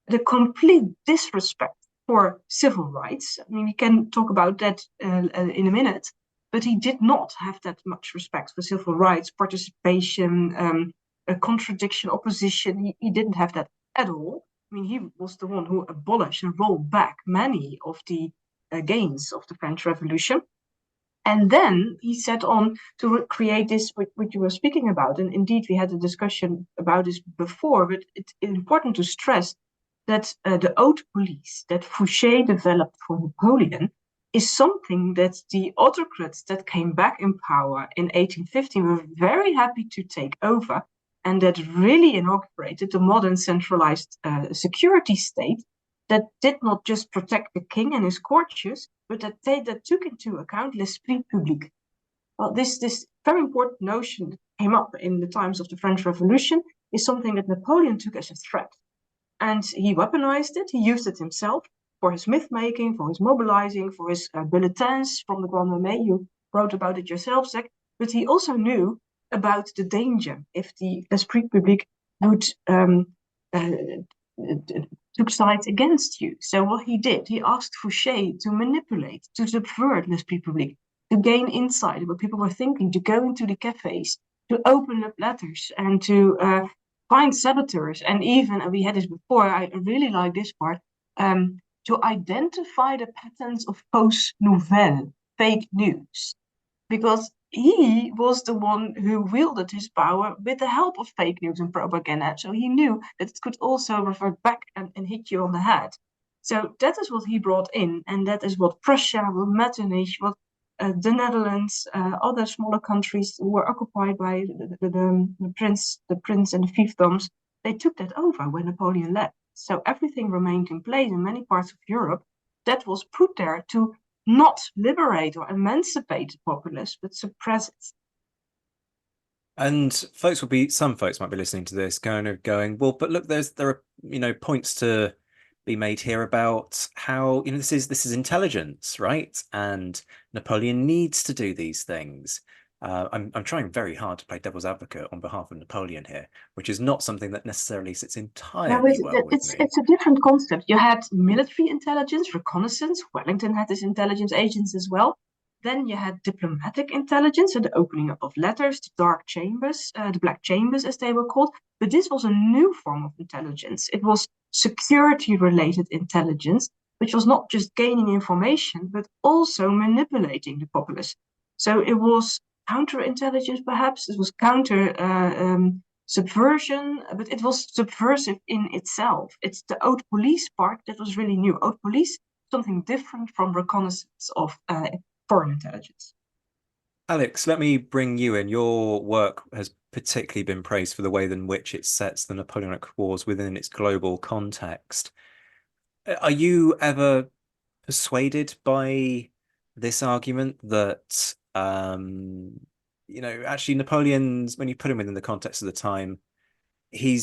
the complete disrespect for civil rights. I mean, we can talk about that in a minute, but he did not have that much respect for civil rights, participation, contradiction, opposition. He didn't have that at all. I mean, he was the one who abolished and rolled back many of the gains of the French Revolution. And then he set on to create this, what you were speaking about. And indeed, we had a discussion about this before, but it's important to stress that the haute police that Fouché developed for Napoleon is something that the autocrats that came back in power in 1815 were very happy to take over, and that really inaugurated the modern centralized security state that did not just protect the king and his courtiers, but that took into account l'esprit public. Well, this very important notion that came up in the times of the French Revolution is something that Napoleon took as a threat. And he weaponized it, he used it himself for his myth-making, for his mobilizing, for his bulletins from the Grand Armée. You wrote about it yourself, Zack. But he also knew about the danger if the l'esprit public would took sides against you. So what he did, he asked Fouché to manipulate, to subvert l'esprit public, to gain insight about what people were thinking, to go into the cafes, to open up letters, and to find saboteurs. And even, and we had this before, I really like this part, to identify the patterns of fausse nouvelle, fake news. Because he was the one who wielded his power with the help of fake news and propaganda. So he knew that it could also revert back and hit you on the head. So that is what he brought in. And that is what Prussia, what Metternich, what the Netherlands, other smaller countries who were occupied by the prince and the fiefdoms, they took that over when Napoleon left. So everything remained in place in many parts of Europe that was put there to not liberate or emancipate the populace, but suppress it. And some folks might be listening to this going, well, but look, there are points to be made here about how this is intelligence, right? And Napoleon needs to do these things. I'm trying very hard to play devil's advocate on behalf of Napoleon here, which is not something that necessarily sits entirely well with me. It's a different concept. You had military intelligence, reconnaissance. Wellington had his intelligence agents as well. Then you had diplomatic intelligence, so the opening up of letters, the dark chambers, the black chambers as they were called. But this was a new form of intelligence. It was security-related intelligence, which was not just gaining information, but also manipulating the populace. So it was counterintelligence, perhaps. It was subversion, but it was subversive in itself. It's the haute police part that was really new. Haute police, something different from reconnaissance of foreign intelligence. Alex, let me bring you in. Your work has particularly been praised for the way in which it sets the Napoleonic Wars within its global context. Are you ever persuaded by this argument that actually Napoleon's, when you put him within the context of the time, he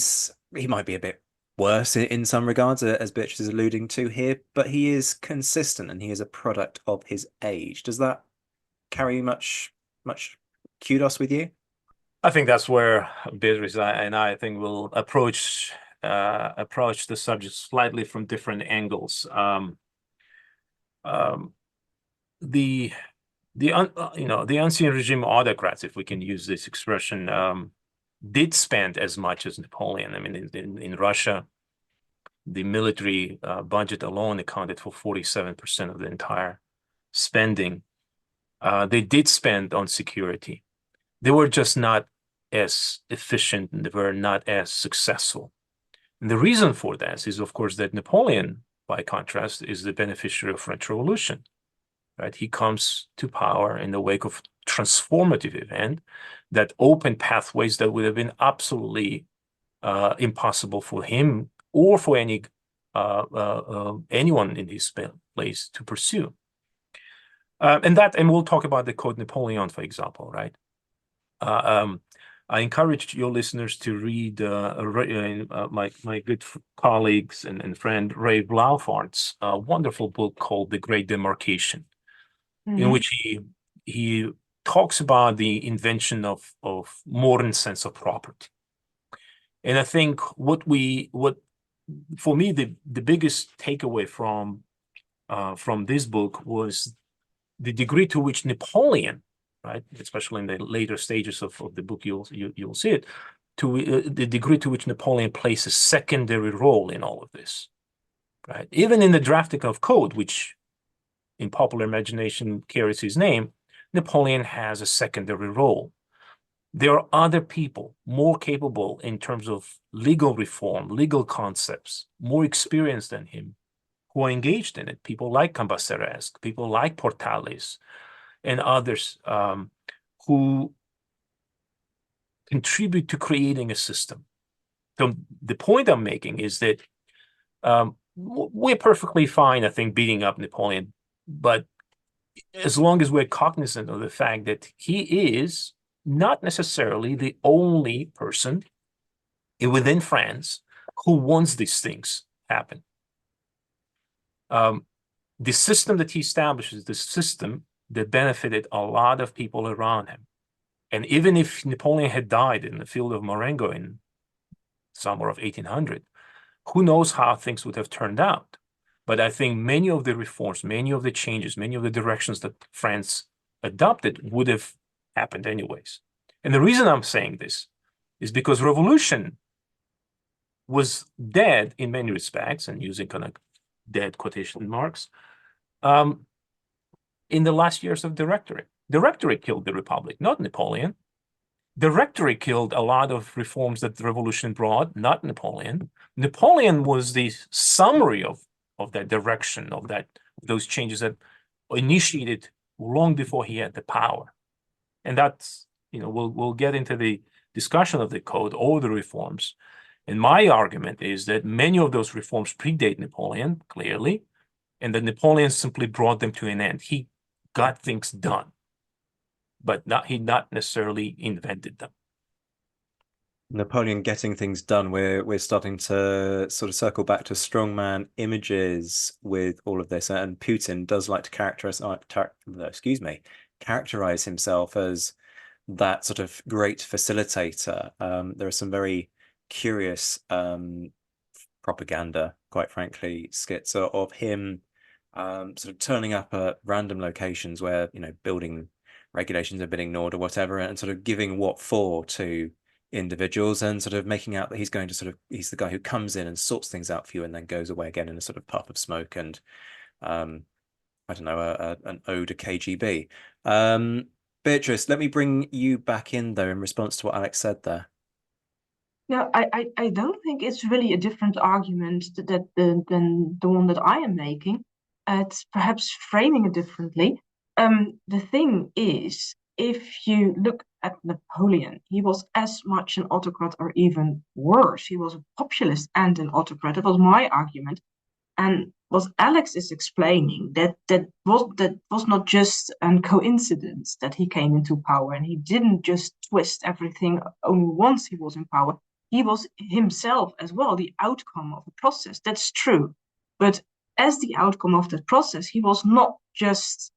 might be a bit worse in some regards, as Beatrice is alluding to here, but he is consistent and he is a product of his age. Does that carry much kudos with you? I think that's where Beatrice and I think will approach the subject slightly from different angles. The ancient regime autocrats, if we can use this expression, did spend as much as Napoleon. I mean, in Russia, the military budget alone accounted for 47% of the entire spending. They did spend on security. They were just not as efficient and they were not as successful. And the reason for that is, of course, that Napoleon, by contrast, is the beneficiary of French Revolution. Right? He comes to power in the wake of transformative event that opened pathways that would have been absolutely impossible for him or for anyone in his place to pursue. And we'll talk about the Code Napoleon, for example, right? I encourage your listeners to read my good colleagues and friend Ray Blaufart's wonderful book called The Great Demarcation, in which he talks about the invention of modern sense of property. And I think what for me the biggest takeaway from this book was the degree to which Napoleon, right, especially in the later stages of the book, you'll see it, to the degree to which Napoleon plays a secondary role in all of this, right? Even in the drafting of code, which in popular imagination carries his name, Napoleon has a secondary role. There are other people more capable in terms of legal reform, legal concepts, more experienced than him, who are engaged in it. People like Cambacérès, people like Portales, and others who contribute to creating a system. So the point I'm making is that we're perfectly fine, I think, beating up Napoleon, but as long as we're cognizant of the fact that he is not necessarily the only person within France who wants these things happen. The system that he establishes is the system that benefited a lot of people around him. And even if Napoleon had died in the field of Marengo in summer of 1800, who knows how things would have turned out. But I think many of the reforms, many of the changes, many of the directions that France adopted would have happened anyways. And the reason I'm saying this is because revolution was dead in many respects, and using kind of dead quotation marks, in the last years of Directory. Directory killed the Republic, not Napoleon. Directory killed a lot of reforms that the revolution brought, not Napoleon. Napoleon was the summary of that direction, of those changes that initiated long before he had the power. And that's, we'll get into the discussion of the code or the reforms. And my argument is that many of those reforms predate Napoleon, clearly, and that Napoleon simply brought them to an end. He got things done, but he not necessarily invented them. Napoleon getting things done. We're starting to sort of circle back to strongman images with all of this, and Putin does like to characterize himself as that sort of great facilitator. There are some very curious propaganda, quite frankly, skits of him sort of turning up at random locations where building regulations have been ignored or whatever, and sort of giving what for to individuals, and sort of making out that he's the guy who comes in and sorts things out for you and then goes away again in a sort of puff of smoke, and I don't know, an ode to KGB. Beatrice, let me bring you back in though in response to what Alex said there. Yeah, I don't think it's really a different argument than the one that I am making. It's perhaps framing it differently. The thing is, if you look at Napoleon, he was as much an autocrat or even worse. He was a populist and an autocrat. That was my argument. And what Alex is explaining, that was not just a coincidence that he came into power, and he didn't just twist everything only once he was in power. He was himself as well the outcome of a process. That's true. But as the outcome of that process, he was not just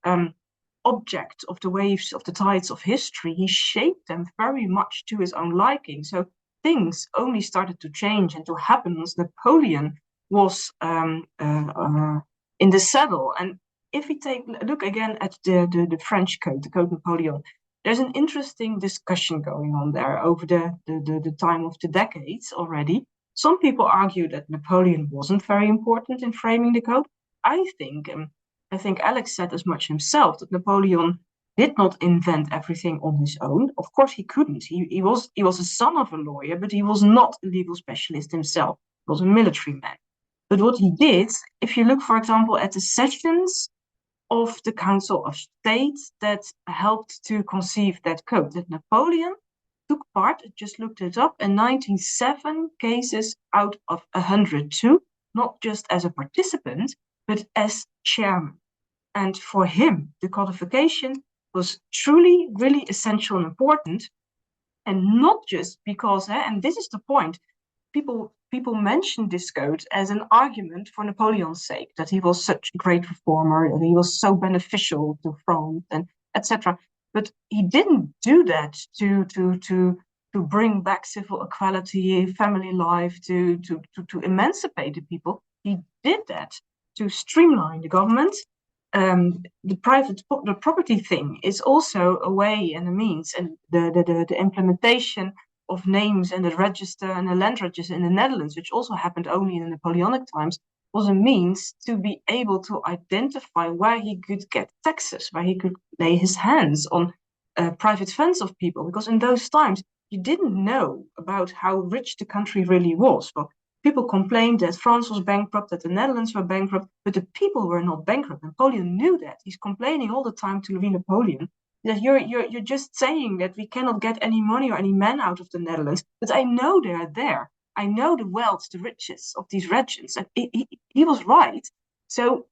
object of the waves of the tides of history. He shaped them very much to his own liking. So things only started to change and to happen once Napoleon was in the saddle. And if we look again at the French code, the Code Napoleon, there's an interesting discussion going on there over the time of the decades already. Some people argue that Napoleon wasn't very important in framing the code. I think Alex said as much himself, that Napoleon did not invent everything on his own. Of course, he couldn't. He was a son of a lawyer, but he was not a legal specialist himself. He was a military man. But what he did, if you look, for example, at the sessions of the Council of State that helped to conceive that code, that Napoleon took part, I just looked it up, in 97 cases out of 102, not just as a participant, but as chairman. And for him, the codification was truly, really essential and important. And not just because, and this is the point, people mention this code as an argument for Napoleon's sake, that he was such a great reformer, that he was so beneficial to France, and etc. But he didn't do that to bring back civil equality, family life, to emancipate the people. He did that to streamline the government. The property thing is also a way and a means, and the implementation of names and the register and the land register in the Netherlands, which also happened only in the Napoleonic times, was a means to be able to identify where he could get taxes, where he could lay his hands on private funds of people. Because in those times, you didn't know about how rich the country really was. Well, people complained that France was bankrupt, that the Netherlands were bankrupt, but the people were not bankrupt. Napoleon knew that. He's complaining all the time to Louis Napoleon that you're just saying that we cannot get any money or any men out of the Netherlands, but I know they are there. I know the wealth, the riches of these regions, and he was right. So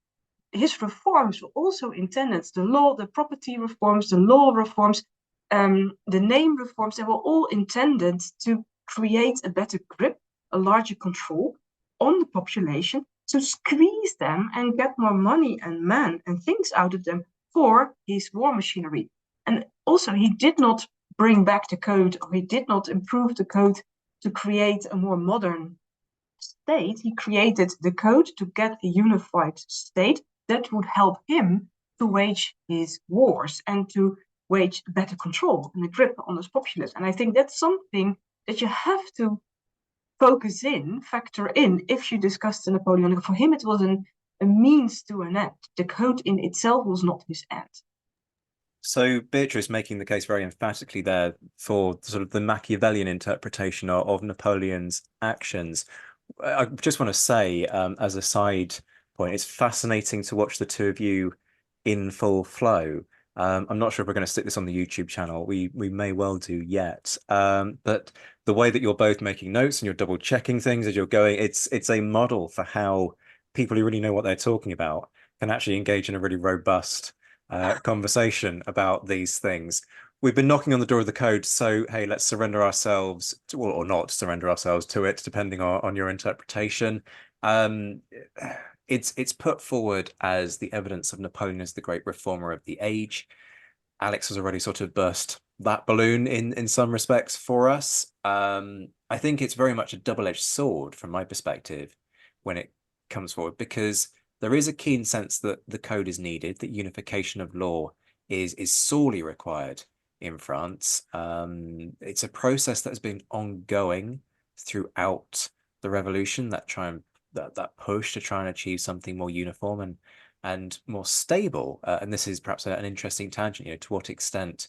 his reforms were also intended, the law, the property reforms, the law reforms, the name reforms, they were all intended to create a better grip, a larger control on the population, to squeeze them and get more money and men and things out of them for his war machinery. And also, he did not bring back the code, or he did not improve the code to create a more modern state. He created the code to get a unified state that would help him to wage his wars and to wage better control and a grip on his populace. And I think that's something that you have to factor in, if you discuss the Napoleonic. For him, it was a means to an end. The code in itself was not his end. So Beatrice making the case very emphatically there for sort of the Machiavellian interpretation of Napoleon's actions. I just want to say, as a side point, it's fascinating to watch the two of you in full flow. I'm not sure if we're going to stick this on the YouTube channel. We may well do yet. But the way that you're both making notes and you're double checking things as you're going, it's a model for how people who really know what they're talking about can actually engage in a really robust conversation about these things. We've been knocking on the door of the code, so hey, let's surrender ourselves to, or not surrender ourselves to it, depending on your interpretation. It's put forward as the evidence of Napoleon as the great reformer of the age. Alex has already sort of burst that balloon in some respects for us. I think it's very much a double-edged sword from my perspective when it comes forward, because there is a keen sense that the code is needed, that unification of law is sorely required in France. It's a process that has been ongoing throughout the revolution, that push to try and achieve something more uniform and more stable. And this is perhaps an interesting tangent, to what extent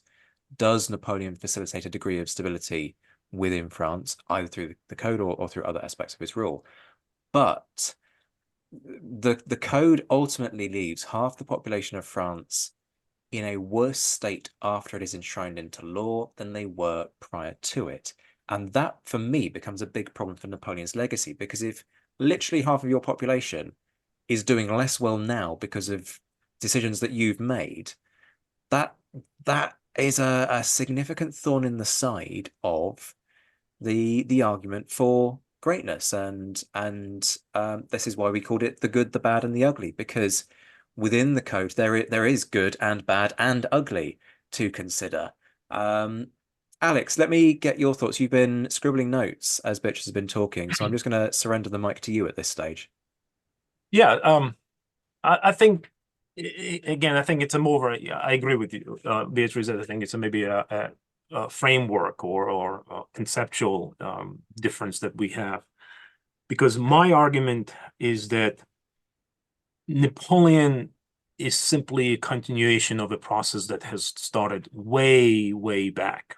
does Napoleon facilitate a degree of stability within France, either through the code or through other aspects of his rule? But the code ultimately leaves half the population of France in a worse state after it is enshrined into law than they were prior to it. And that, for me, becomes a big problem for Napoleon's legacy, because if literally half of your population is doing less well now because of decisions that you've made, that is a significant thorn in the side of the argument for greatness. And this is why we called it the good, the bad, and the ugly, because within the code there is good and bad and ugly to consider. Alex, let me get your thoughts. You've been scribbling notes as Beatrice has been talking, so I'm just going to surrender the mic to you at this stage. Yeah, I think, again, I think it's a more, I agree with you, Beatrice. I think it's maybe a framework or a conceptual difference that we have, because my argument is that Napoleon is simply a continuation of a process that has started way, way back.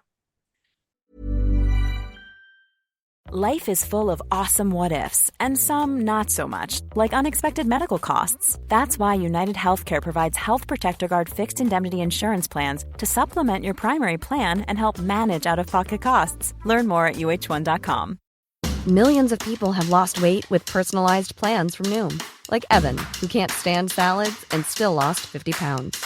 Life is full of awesome what-ifs, and some not so much, like unexpected medical costs. That's why United Healthcare provides Health Protector Guard fixed indemnity insurance plans to supplement your primary plan and help manage out-of-pocket costs. Learn more at uh1.com. Millions of people have lost weight with personalized plans from Noom, like Evan, who can't stand salads and still lost 50 pounds.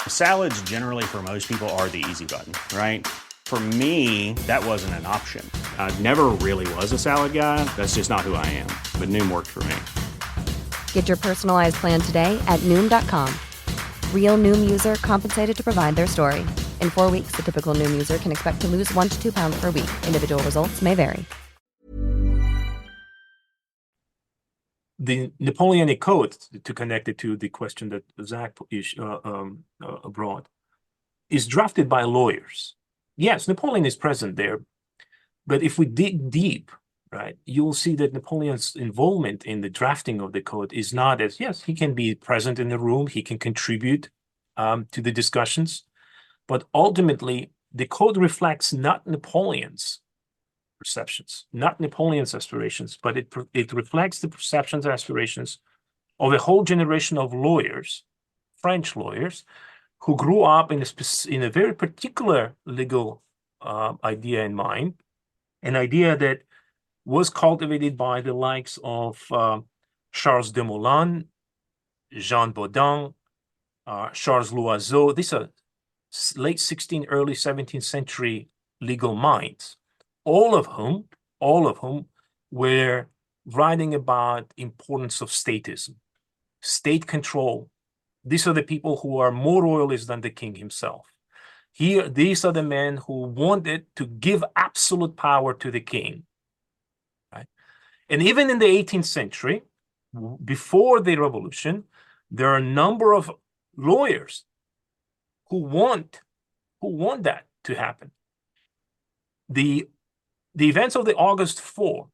Salads generally for most people are the easy button, right? For me, that wasn't an option. I never really was a salad guy. That's just not who I am. But Noom worked for me. Get your personalized plan today at Noom.com. Real Noom user compensated to provide their story. In 4 weeks, the typical Noom user can expect to lose 1 to 2 pounds per week. Individual results may vary. The Napoleonic Code, to connect it to the question that Zack brought, is drafted by lawyers. Yes, Napoleon is present there, but if we dig deep, right, you'll see that Napoleon's involvement in the drafting of the code is not as, yes, he can be present in the room, he can contribute to the discussions, but ultimately the code reflects not Napoleon's perceptions, not Napoleon's aspirations, but it reflects the perceptions and aspirations of a whole generation of lawyers, French lawyers, who grew up in a very particular legal idea in mind, an idea that was cultivated by the likes of Charles de Molon, Jean Baudin, Charles Loiseau. These are late 16th, early 17th century legal minds, all of whom were writing about importance of statism, state control. These are the people who are more royalist than the king himself. These are the men who wanted to give absolute power to the king. Right? And even in the 18th century, before the revolution, there are a number of lawyers who want that to happen. The events of the August 4,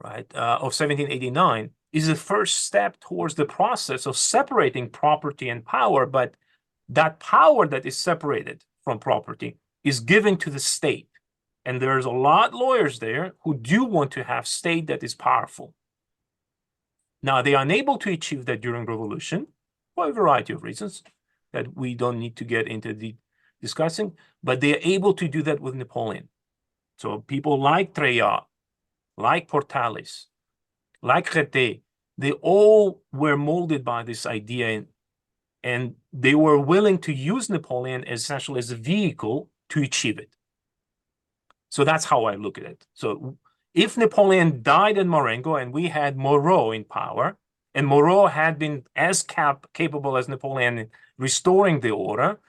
right, of 1789 is the first step towards the process of separating property and power, but that power that is separated from property is given to the state. And there's a lot of lawyers there who do want to have state that is powerful. Now, they are unable to achieve that during revolution for a variety of reasons that we don't need to get into the discussing, but they are able to do that with Napoleon. So people like Treillat, like Portalis, like Rété, they all were molded by this idea, and they were willing to use Napoleon essentially as a vehicle to achieve it. So that's how I look at it. So if Napoleon died in Marengo and we had Moreau in power, and Moreau had been as capable as Napoleon in restoring the order,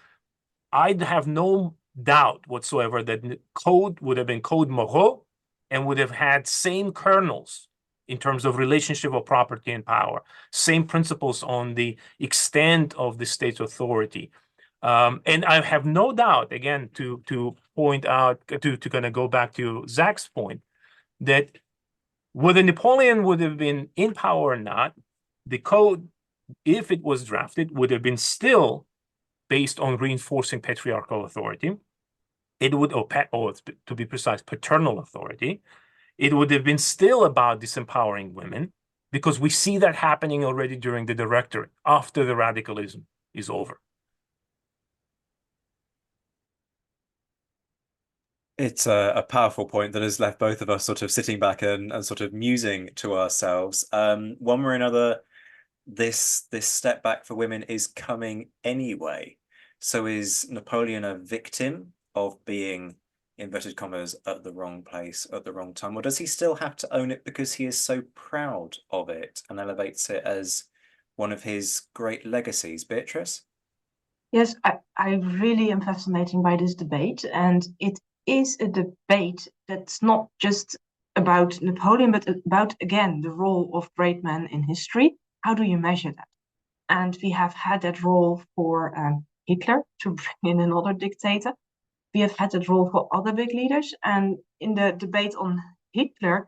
I'd have no doubt whatsoever that the code would have been Code Moreau and would have had same kernels in terms of relationship of property and power, same principles on the extent of the state's authority. And I have no doubt, again, to point out, to kind of go back to Zack's point, that whether Napoleon would have been in power or not, the code, if it was drafted, would have been still based on reinforcing patriarchal authority. It would, or to be precise, paternal authority. It would have been still about disempowering women, because we see that happening already during the Directorate, after the radicalism is over. It's a powerful point that has left both of us sort of sitting back and sort of musing to ourselves. One way or another, this step back for women is coming anyway. So is Napoleon a victim of being, inverted commas, at the wrong place at the wrong time? Or does he still have to own it because he is so proud of it and elevates it as one of his great legacies? Beatrice? Yes, I really am fascinated by this debate, and it is a debate that's not just about Napoleon, but about, again, the role of great men in history. How do you measure that? And we have had that role for Hitler, to bring in another dictator. We have had that role for other big leaders. And in the debate on Hitler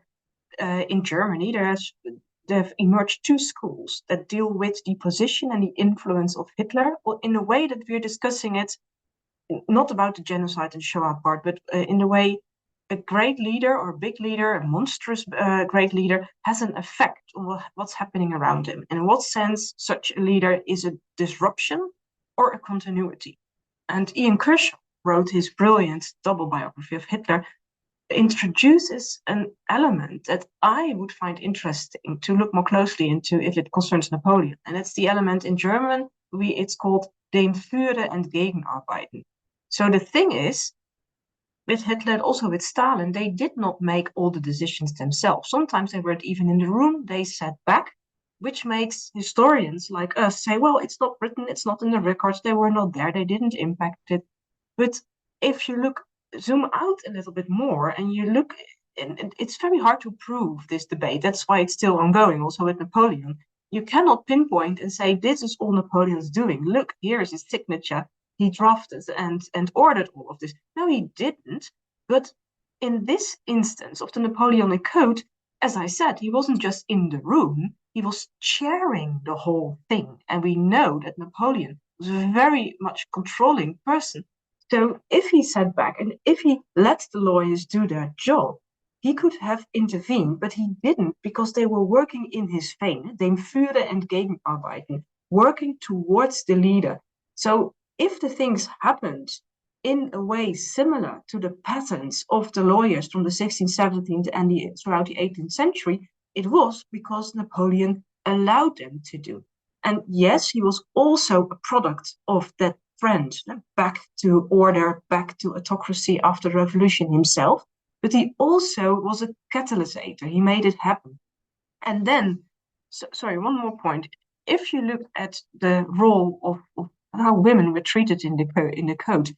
in Germany, there have emerged two schools that deal with the position and the influence of Hitler in a way that we're discussing it, not about the genocide and Shoah part, but in the way a great leader or a big leader, a monstrous great leader, has an effect on what's happening around him. In what sense such a leader is a disruption or a continuity? And Ian Kershaw wrote his brilliant double biography of Hitler, introduces an element that I would find interesting to look more closely into if it concerns Napoleon. And it's the element in German, it's called dem Führer and Gegenarbeiten. So the thing is, with Hitler and also with Stalin, they did not make all the decisions themselves. Sometimes they weren't even in the room, they sat back, which makes historians like us say, well, it's not written, it's not in the records, they were not there, they didn't impact it. But if you zoom out a little bit more and you look, and it's very hard to prove this debate. That's why it's still ongoing, also with Napoleon. You cannot pinpoint and say, this is all Napoleon's doing. Look, here's his signature. He drafted and ordered all of this. No, he didn't. But in this instance of the Napoleonic Code, as I said, he wasn't just in the room, he was chairing the whole thing. And we know that Napoleon was a very much controlling person. So if he sat back and if he let the lawyers do their job, he could have intervened, but he didn't, because they were working in his vein, dem Führer and Gegenarbeiten, working towards the leader. So if the things happened in a way similar to the patterns of the lawyers from the 16th, 17th, and throughout the 18th century, it was because Napoleon allowed them to do. And yes, he was also a product of that trend, back to order, back to autocracy after the revolution himself. But he also was a catalysator. He made it happen. And then, sorry, one more point. If you look at the role of how women were treated in the code,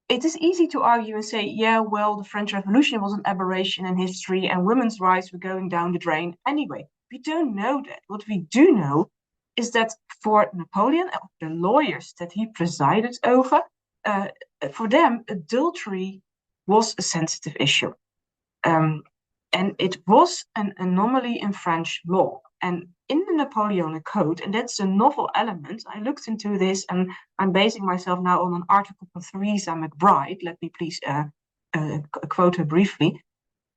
it is easy to argue and say, yeah, well, the French Revolution was an aberration in history and women's rights were going down the drain. Anyway, we don't know that. What we do know is that for Napoleon, the lawyers that he presided over, for them, adultery was a sensitive issue. And it was an anomaly in French law. And in the Napoleonic Code, and that's a novel element, I looked into this and I'm basing myself now on an article from Theresa McBride. Let me please quote her briefly.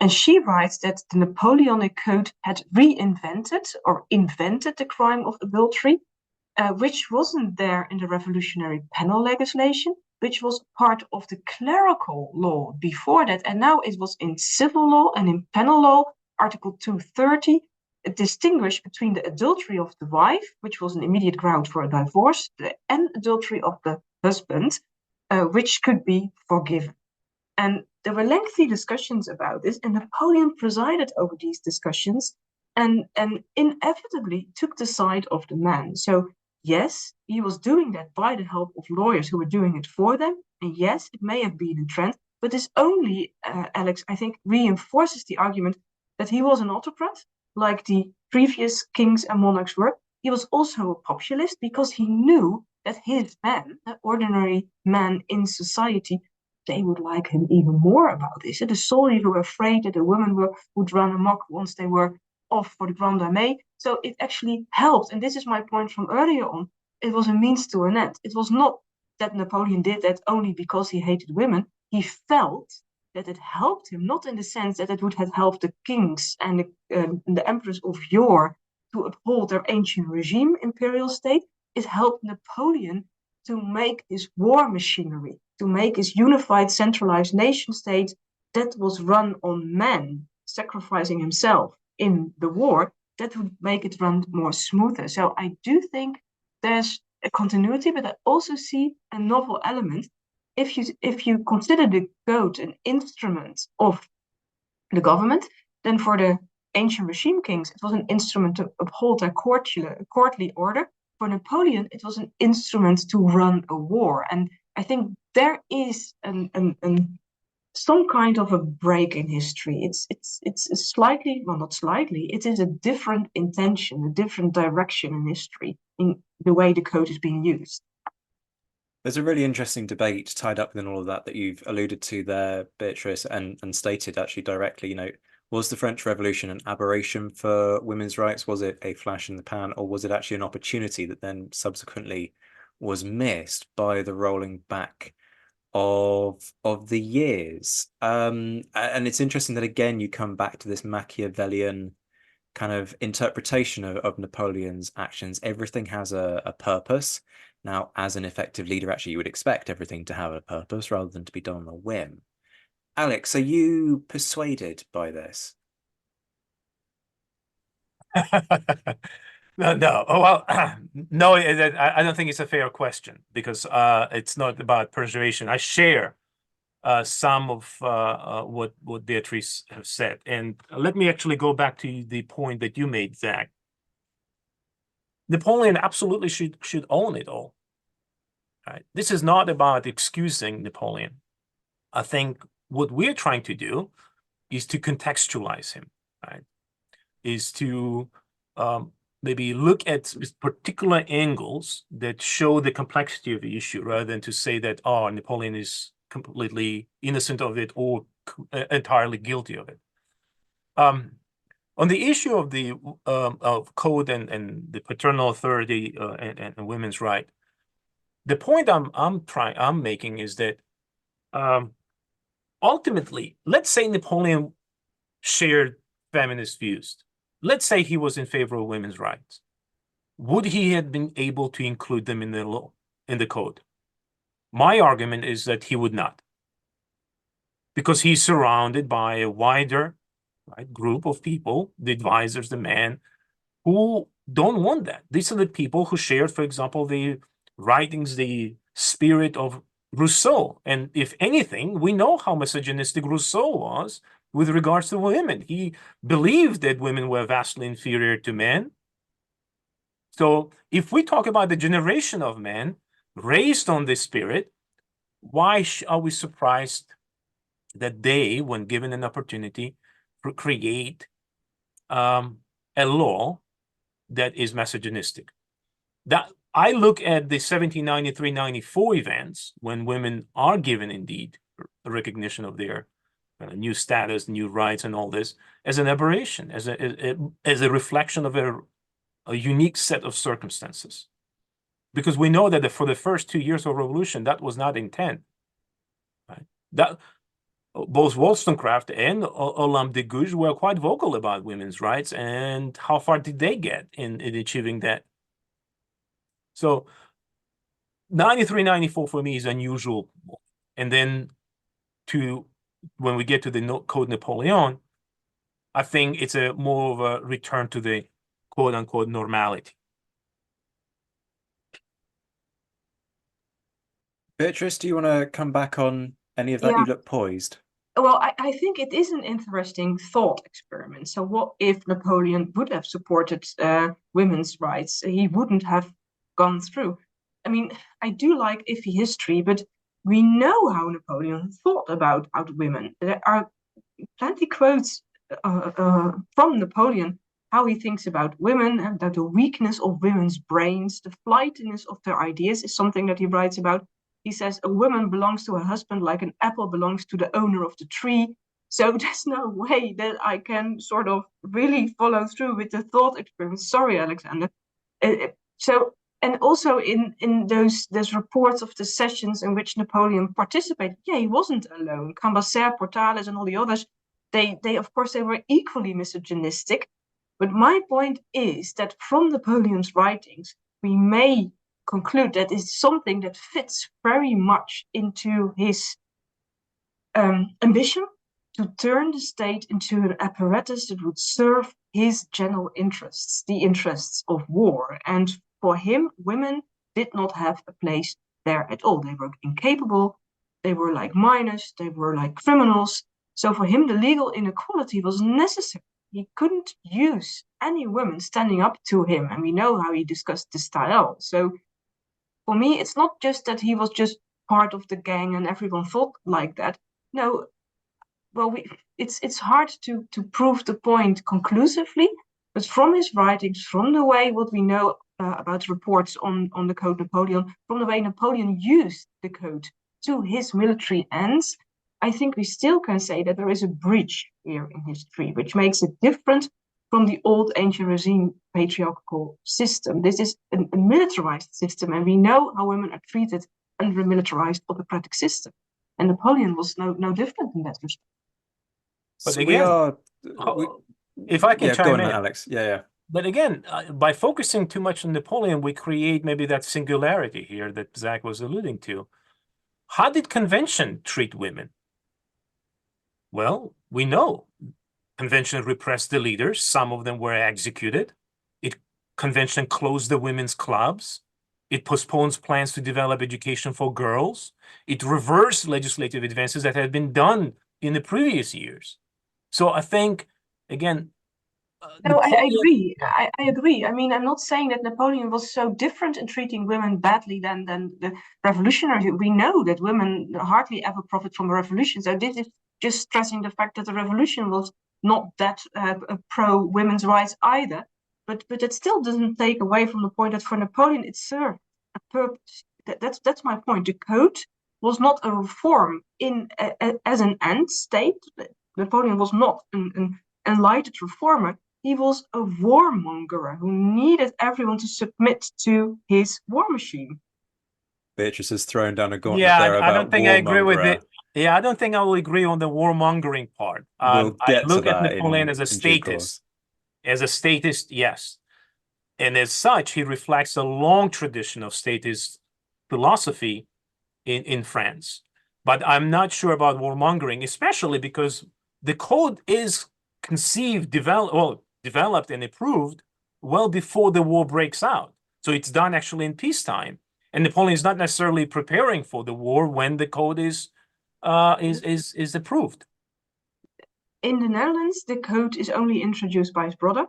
And she writes that the Napoleonic Code had reinvented or invented the crime of adultery, which wasn't there in the revolutionary penal legislation, which was part of the clerical law before that. And now it was in civil law and in penal law, Article 230, distinguished between the adultery of the wife, which was an immediate ground for a divorce, and adultery of the husband, which could be forgiven. And there were lengthy discussions about this, and Napoleon presided over these discussions and inevitably took the side of the man. So yes, he was doing that by the help of lawyers who were doing it for them. And yes, it may have been a trend, but this only, Alex, I think, reinforces the argument that he was an autocrat, like the previous kings and monarchs were. He was also a populist because he knew that his men, the ordinary men in society, they would like him even more about this. The soldiers were afraid that the women would run amok once they were off for the Grande Armée. So it actually helped. And this is my point from earlier on. It was a means to an end. It was not that Napoleon did that only because he hated women. He felt that it helped him, not in the sense that it would have helped the kings and the emperors of yore to uphold their ancient regime, imperial state. It helped Napoleon to make his war machinery, to make his unified, centralized nation state that was run on man, sacrificing himself in the war, that would make it run more smoother. So I do think there's a continuity, but I also see a novel element. If you consider the code an instrument of the government, then for the ancient regime kings, it was an instrument to uphold their courtly order. For Napoleon, it was an instrument to run a war. And I think there is some kind of a break in history. It's slightly, well, not slightly, it is a different intention, a different direction in history in the way the code is being used. There's a really interesting debate tied up within all of that you've alluded to there, Beatrice, and stated actually directly, was the French Revolution an aberration for women's rights? Was it a flash in the pan, or was it actually an opportunity that then subsequently was missed by the rolling back of the years. And it's interesting that again you come back to this Machiavellian kind of interpretation of Napoleon's actions. Everything has a purpose. Now, as an effective leader, actually, you would expect everything to have a purpose rather than to be done on a whim. Alex, are you persuaded by this? No. Oh, well, no, I don't think it's a fair question because it's not about persuasion. I share some of what Beatrice has said. And let me actually go back to the point that you made, Zach. Napoleon absolutely should own it all. Right? This is not about excusing Napoleon. I think what we're trying to do is to contextualize him, right? Is to maybe look at particular angles that show the complexity of the issue rather than to say that, oh, Napoleon is completely innocent of it or entirely guilty of it. On the issue of the of code and the paternal authority and women's right, the point I'm making is that ultimately, let's say Napoleon shared feminist views. Let's say he was in favor of women's rights. Would he have been able to include them in the law, in the code? My argument is that he would not, because he's surrounded by a wider group of people, the advisors, the men, who don't want that. These are the people who shared, for example, the writings, the spirit of Rousseau. And if anything, we know how misogynistic Rousseau was with regards to women. He believed that women were vastly inferior to men. So if we talk about the generation of men raised on this spirit, why are we surprised that they, when given an opportunity, create a law that is misogynistic? That I look at the 1793-94 events when women are given indeed a recognition of their new status, new rights, and all this as an aberration, as a reflection of a unique set of circumstances. Because we know that for the first 2 years of revolution, that was not intent. Right? That both Wollstonecraft and Olympe de Gouges were quite vocal about women's rights, and how far did they get in achieving that? So 93-94 for me is unusual. And then when we get to the Code Napoleon, I think it's a more of a return to the quote unquote normality. Beatrice, do you want to come back on any of that? Yeah. You look poised. Well, I think it is an interesting thought experiment. So what if Napoleon would have supported women's rights? He wouldn't have gone through. I mean, I do like iffy history, but we know how Napoleon thought about women. There are plenty quotes from Napoleon, how he thinks about women, and that the weakness of women's brains, the flightiness of their ideas is something that he writes about. He says a woman belongs to her husband like an apple belongs to the owner of the tree. So there's no way that I can sort of really follow through with the thought experiment. Sorry, Alexander. And also in those reports of the sessions in which Napoleon participated, yeah, he wasn't alone. Cambaceres, Portales, and all the others, they of course they were equally misogynistic. But my point is that from Napoleon's writings, we may conclude that it's something that fits very much into his ambition to turn the state into an apparatus that would serve his general interests, the interests of war. And for him, women did not have a place there at all. They were incapable, they were like minors, they were like criminals. So for him, the legal inequality was necessary. He couldn't use any women standing up to him. And we know how he discussed the style. So for me, it's not just that he was just part of the gang and everyone thought like that. No, well, it's hard to prove the point conclusively, but from his writings, from the way what we know about reports on the Code Napoleon, from the way Napoleon used the code to his military ends, I think we still can say that there is a bridge here in history, which makes it different from the old ancient regime patriarchal system. This is a militarized system, and we know how women are treated unmilitarized autocratic system. And Napoleon was no different in that respect. But So again, if I can yeah, go chime on, in, Alex. Yeah. but again, by focusing too much on Napoleon, we create maybe that singularity here that Zach was alluding to. How did convention treat women? Well, we know convention repressed the leaders. Some of them were executed. Convention closed the women's clubs. It postpones plans to develop education for girls. It reversed legislative advances that had been done in the previous years. So I think, again, No, I Napoleon, agree. I agree. I mean, I'm not saying that Napoleon was so different in treating women badly than the revolutionaries. We know that women hardly ever profit from a revolution. So this is just stressing the fact that the revolution was not that pro women's rights either. But it still doesn't take away from the point that for Napoleon it served a purpose. That's my point. The code was not a reform as an end state. Napoleon was not an enlightened reformer. He was a warmonger who needed everyone to submit to his war machine. Beatrice has thrown down a gauntlet there I don't about think I agree with it. warmonger. Yeah, I don't think I will agree on the warmongering part. We'll I get to look at that Napoleon as a in due course. statist, yes. And as such, he reflects a long tradition of statist philosophy in France. But I'm not sure about warmongering, especially because the code is developed and approved well before the war breaks out. So it's done actually in peacetime. And Napoleon is not necessarily preparing for the war when the code is approved. In the Netherlands, the code is only introduced by his brother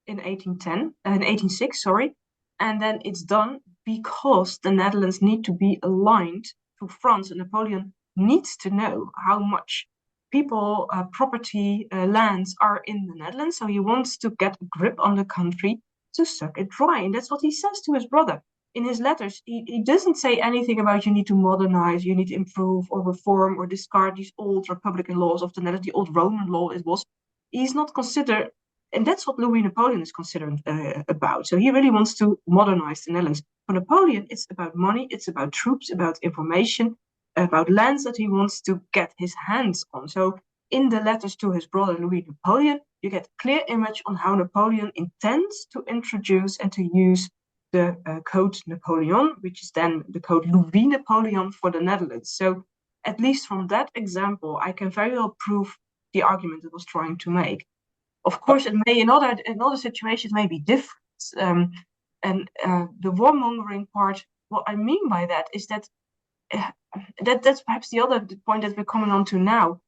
in 1806, sorry. And then it's done because the Netherlands need to be aligned to France, and Napoleon needs to know how much people, property, lands are in the Netherlands. So he wants to get a grip on the country to suck it dry. And that's what he says to his brother. In his letters, he doesn't say anything about you need to modernize, you need to improve or reform or discard these old Republican laws of the Netherlands, the old Roman law it was. He's not considered, and that's what Louis Napoleon is concerned about. So he really wants to modernize the Netherlands. For Napoleon, it's about money, it's about troops, about information, about lands that he wants to get his hands on. So in the letters to his brother Louis Napoleon, you get a clear image on how Napoleon intends to introduce and to use the Code Napoleon, which is then the Code Louis Napoleon for the Netherlands. So at least from that example, I can very well prove the argument it was trying to make. Of course, it may in other situations may be different. And the warmongering part, what I mean by that is that that's perhaps the other point that we're coming on to now.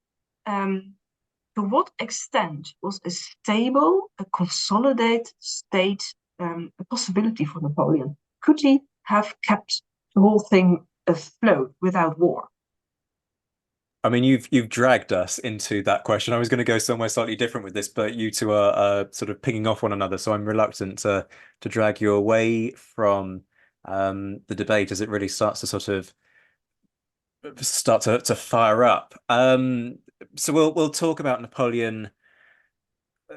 To what extent was a stable, a consolidated state a possibility for Napoleon? Could he have kept the whole thing afloat without war? I mean, you've dragged us into that question. I was going to go somewhere slightly different with this, but you two are sort of pinging off one another, so I'm reluctant to drag you away from the debate as it really starts to sort of start to fire up. So we'll talk about Napoleon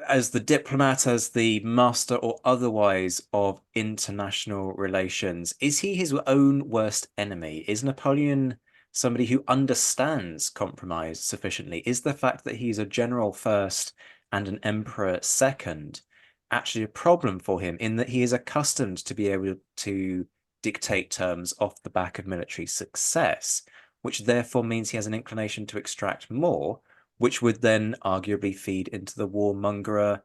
as the diplomat, as the master or otherwise of international relations. Is he his own worst enemy? Is Napoleon somebody who understands compromise sufficiently? Is the fact that he's a general first and an emperor second actually a problem for him, in that he is accustomed to be able to dictate terms off the back of military success, which therefore means he has an inclination to extract more, which would then arguably feed into the warmonger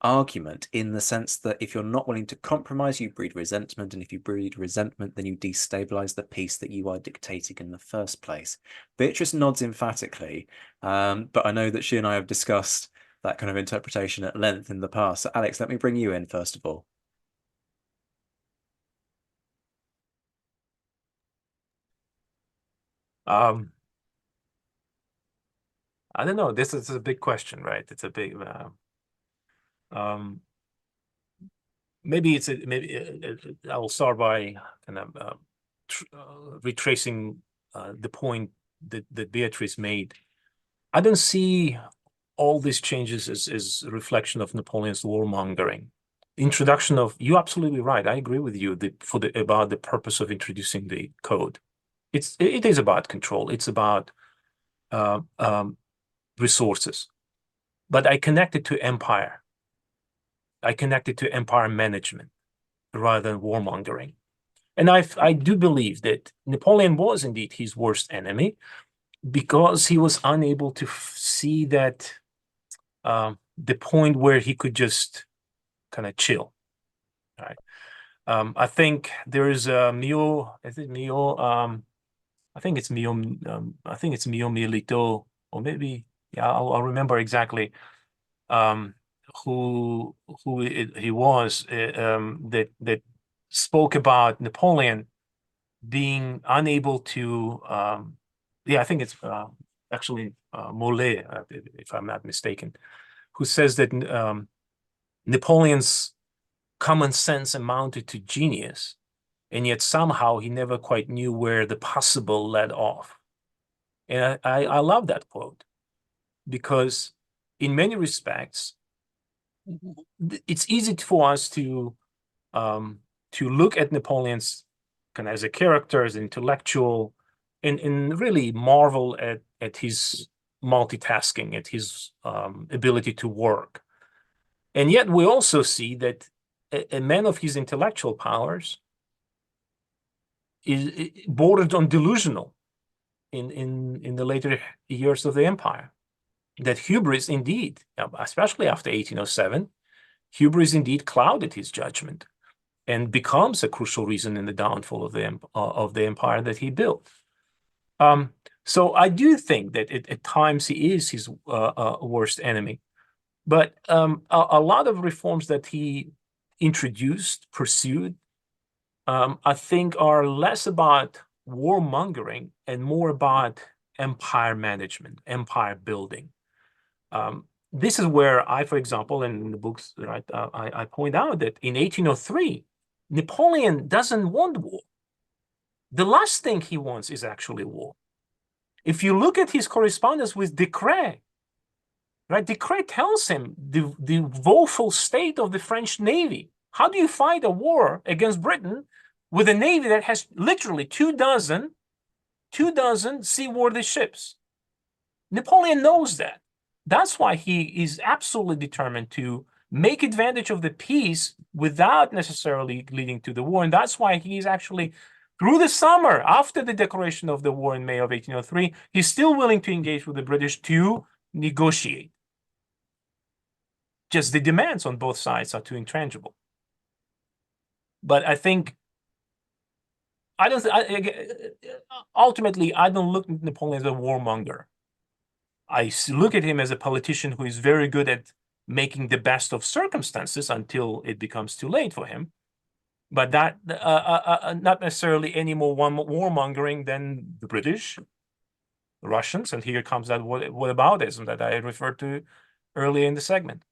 argument, in the sense that if you're not willing to compromise, you breed resentment, and if you breed resentment, then you destabilize the peace that you are dictating in the first place. Beatrice nods emphatically, but I know that she and I have discussed that kind of interpretation at length in the past. So Alex, let me bring you in first of all. I don't know. This is a big question, right? It's a big. Maybe I will start by kind of retracing the point that Beatrice made. I don't see all these changes as a reflection of Napoleon's warmongering. Introduction of, you're absolutely right. I agree with you about the purpose of introducing the code. it is about control. It's about resources. But I connect it to empire. I connect it to empire management rather than warmongering. And I do believe that Napoleon was indeed his worst enemy because he was unable to see that the point where he could just kind of chill. Right. I think there is a Mio. Is it Mio? I think it's Mio. I think it's Mio Milito, or maybe I'll remember exactly. Who he was that spoke about Napoleon being unable to. I think it's actually Mollet, if I'm not mistaken, who says that Napoleon's common sense amounted to genius, and yet somehow he never quite knew where the possible led off. And I love that quote because in many respects, it's easy for us to look at Napoleon's kind of as a character, as an intellectual, and really marvel at his multitasking, at his ability to work. And yet we also see that a man of his intellectual powers is bordered on delusional in the later years of the empire. That hubris indeed, especially after 1807, hubris indeed clouded his judgment and becomes a crucial reason in the downfall of the empire that he built. So I do think that at times he is his worst enemy. But a lot of reforms that he introduced, pursued, I think are less about warmongering and more about empire management, empire building. This is where I, for example, in the books, right, I point out that in 1803, Napoleon doesn't want war. The last thing he wants is actually war. If you look at his correspondence with Decrès, right, Decrès tells him the woeful state of the French Navy. How do you fight a war against Britain with a navy that has literally two dozen seaworthy ships? Napoleon knows that. That's why he is absolutely determined to make advantage of the peace without necessarily leading to the war. And that's why he is actually, through the summer, after the declaration of the war in May of 1803, he's still willing to engage with the British to negotiate. Just the demands on both sides are too intangible. But I think, ultimately, I don't look at Napoleon as a warmonger. I look at him as a politician who is very good at making the best of circumstances until it becomes too late for him. But that not necessarily any more warmongering than the British, the Russians, and here comes that whataboutism that I referred to earlier in the segment.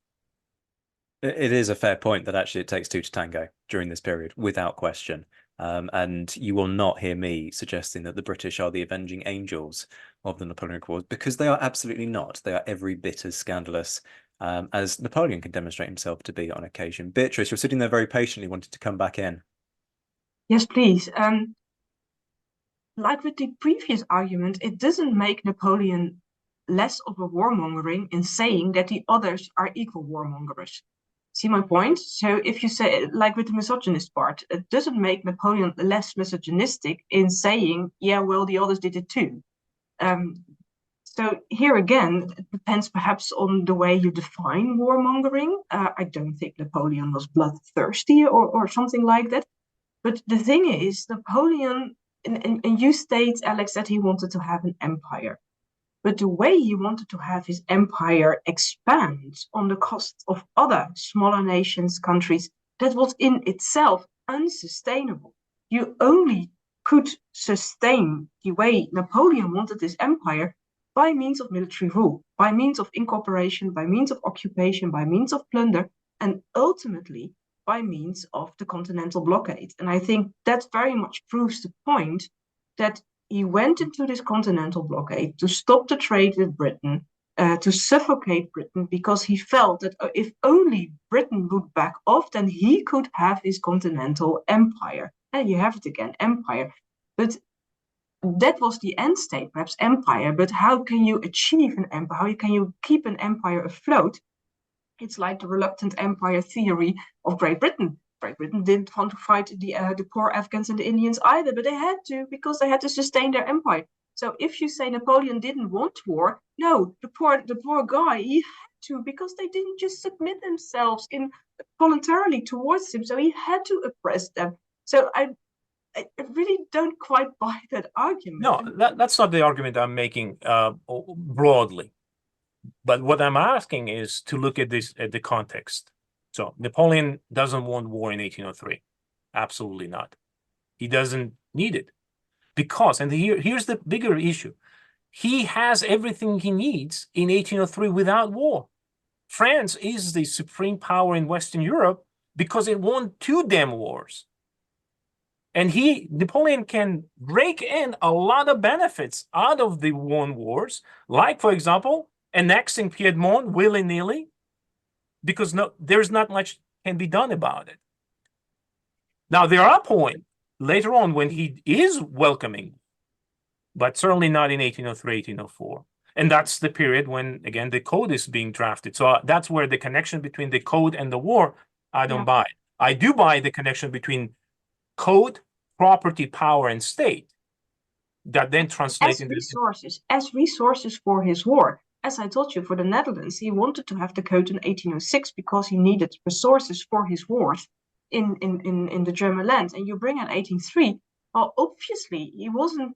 It is a fair point that actually it takes two to tango during this period, without question. And you will not hear me suggesting that the British are the avenging angels of the Napoleonic Wars, because they are absolutely not. They are every bit as scandalous as Napoleon can demonstrate himself to be on occasion. Beatrice, you're sitting there very patiently, wanted to come back in. Yes, please. Like with the previous argument, it doesn't make Napoleon less of a warmongering in saying that the others are equal warmongers. See my point? So if you say, like with the misogynist part, it doesn't make Napoleon less misogynistic in saying, yeah, well, the others did it too. So here again, it depends perhaps on the way you define warmongering. I don't think Napoleon was bloodthirsty or something like that. But the thing is, Napoleon, and you state, Alex, that he wanted to have an empire. But the way he wanted to have his empire expand on the cost of other smaller nations, countries, that was in itself unsustainable. You only could sustain the way Napoleon wanted his empire by means of military rule, by means of incorporation, by means of occupation, by means of plunder, and ultimately by means of the continental blockade. And I think that very much proves the point that he went into this continental blockade to stop the trade with Britain, to suffocate Britain, because he felt that if only Britain would back off, then he could have his continental empire. And you have it again, empire. But that was the end state, perhaps empire. But how can you achieve an empire? How can you keep an empire afloat? It's like the reluctant empire theory of Great Britain. Great Britain didn't want to fight the poor Afghans and the Indians either, but they had to, because they had to sustain their empire. So if you say Napoleon didn't want war, no, the poor guy, he had to, because they didn't just submit themselves voluntarily towards him. So he had to oppress them. So I really don't quite buy that argument. No, that's not the argument I'm making broadly. But what I'm asking is to look at this at the context. So Napoleon doesn't want war in 1803. Absolutely not. He doesn't need it. Because, and here's the bigger issue, he has everything he needs in 1803 without war. France is the supreme power in Western Europe because it won 2 damn wars. And Napoleon can rake in a lot of benefits out of the won wars, like, for example, annexing Piedmont willy-nilly, because there's not much can be done about it. Now, there are points later on when he is welcoming, but certainly not in 1803, 1804. And that's the period when, again, the code is being drafted. So that's where the connection between the code and the war, I don't buy. I do buy the connection between code, property, power, and state that then translates into resources for his war. As I told you, for the Netherlands, he wanted to have the code in 1806 because he needed resources for his wars in the German land. And you bring in 1803, well, obviously he wasn't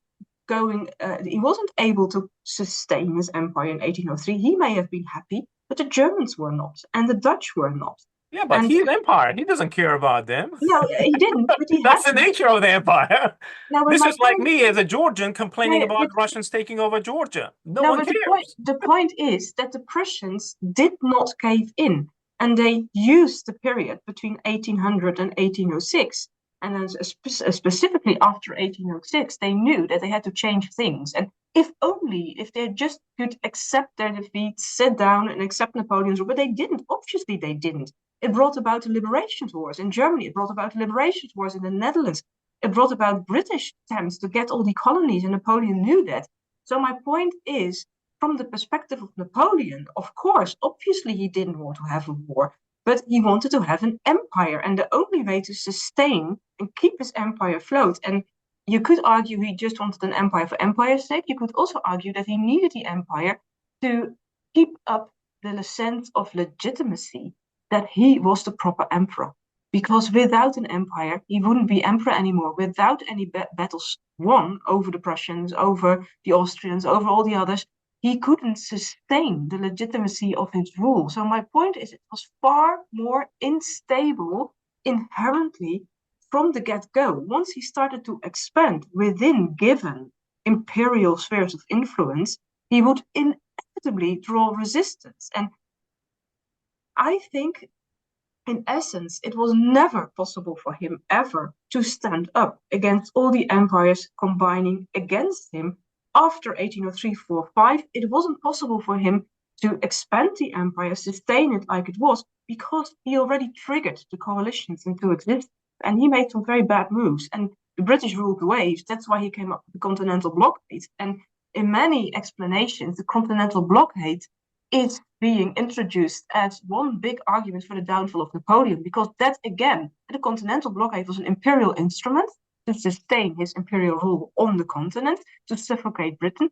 able to sustain his empire in 1803. He may have been happy, but the Germans were not, and the Dutch were not. Yeah, but he's an empire. He doesn't care about them. No, he didn't. But That's the nature of the empire. Now, this is like me as a Georgian complaining about Russians taking over Georgia. No one cares. The point is that the Prussians did not cave in, and they used the period between 1800 and 1806. And then specifically after 1806, they knew that they had to change things. And if they just could accept their defeat, sit down and accept Napoleon's rule, but they didn't. Obviously, they didn't. It brought about the liberation wars in Germany. It brought about the liberation wars in the Netherlands. It brought about British attempts to get all the colonies, and Napoleon knew that. So my point is, from the perspective of Napoleon, of course, obviously he didn't want to have a war, but he wanted to have an empire. And the only way to sustain and keep his empire afloat, and you could argue he just wanted an empire for empire's sake. You could also argue that he needed the empire to keep up the sense of legitimacy that he was the proper emperor. Because without an empire, he wouldn't be emperor anymore. Without any battles won over the Prussians, over the Austrians, over all the others, he couldn't sustain the legitimacy of his rule. So my point is, it was far more unstable inherently from the get-go. Once he started to expand within given imperial spheres of influence, he would inevitably draw resistance. And I think, in essence, it was never possible for him ever to stand up against all the empires combining against him. After 1803, 4, 5, it wasn't possible for him to expand the empire, sustain it like it was, because he already triggered the coalitions into existence, and he made some very bad moves. And the British ruled the waves. That's why he came up with the continental blockade. And in many explanations, the continental blockade is being introduced as one big argument for the downfall of Napoleon, because that, again, the continental blockade was an imperial instrument to sustain his imperial rule on the continent, to suffocate Britain.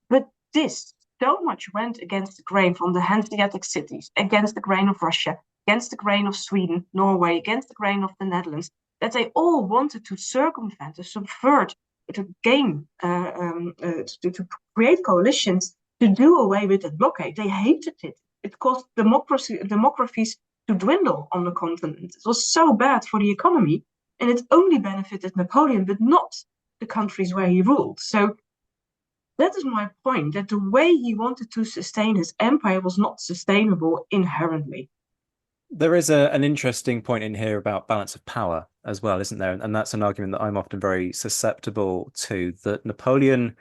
But this so much went against the grain from the Hanseatic cities, against the grain of Russia, against the grain of Sweden, Norway, against the grain of the Netherlands, that they all wanted to circumvent, to subvert, to gain, to create coalitions to do away with that blockade. They hated it. It caused democracies to dwindle on the continent. It was so bad for the economy, and it only benefited Napoleon, but not the countries where he ruled. So that is my point, that the way he wanted to sustain his empire was not sustainable inherently. There is an interesting point in here about balance of power as well, isn't there? And that's an argument that I'm often very susceptible to, that Napoleon,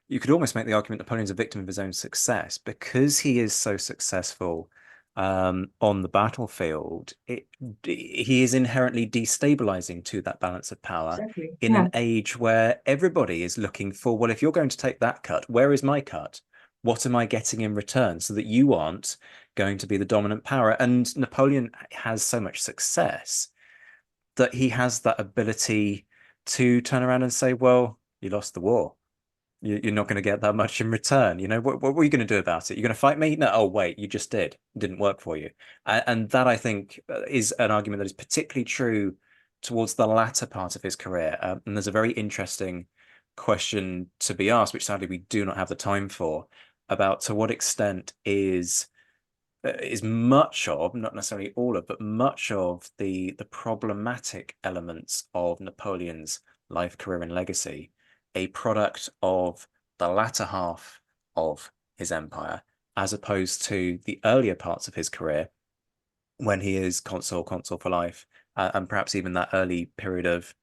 you could almost make the argument Napoleon's a victim of his own success because he is so successful on the battlefield, he is inherently destabilizing to that balance of power in an age where everybody is looking for, well, if you're going to take that cut, where is my cut? What am I getting in return so that you aren't going to be the dominant power? And Napoleon has so much success that he has that ability to turn around and say, well, you lost the war. You're not going to get that much in return. You know, what were you going to do about it? You're going to fight me? No, oh, wait, you just did. It didn't work for you. And that, I think, is an argument that is particularly true towards the latter part of his career. And there's a very interesting question to be asked, which sadly we do not have the time for, about to what extent is much of, not necessarily all of, but much of the problematic elements of Napoleon's life, career, and legacy a product of the latter half of his empire, as opposed to the earlier parts of his career, when he is consul for life, and perhaps even that early period of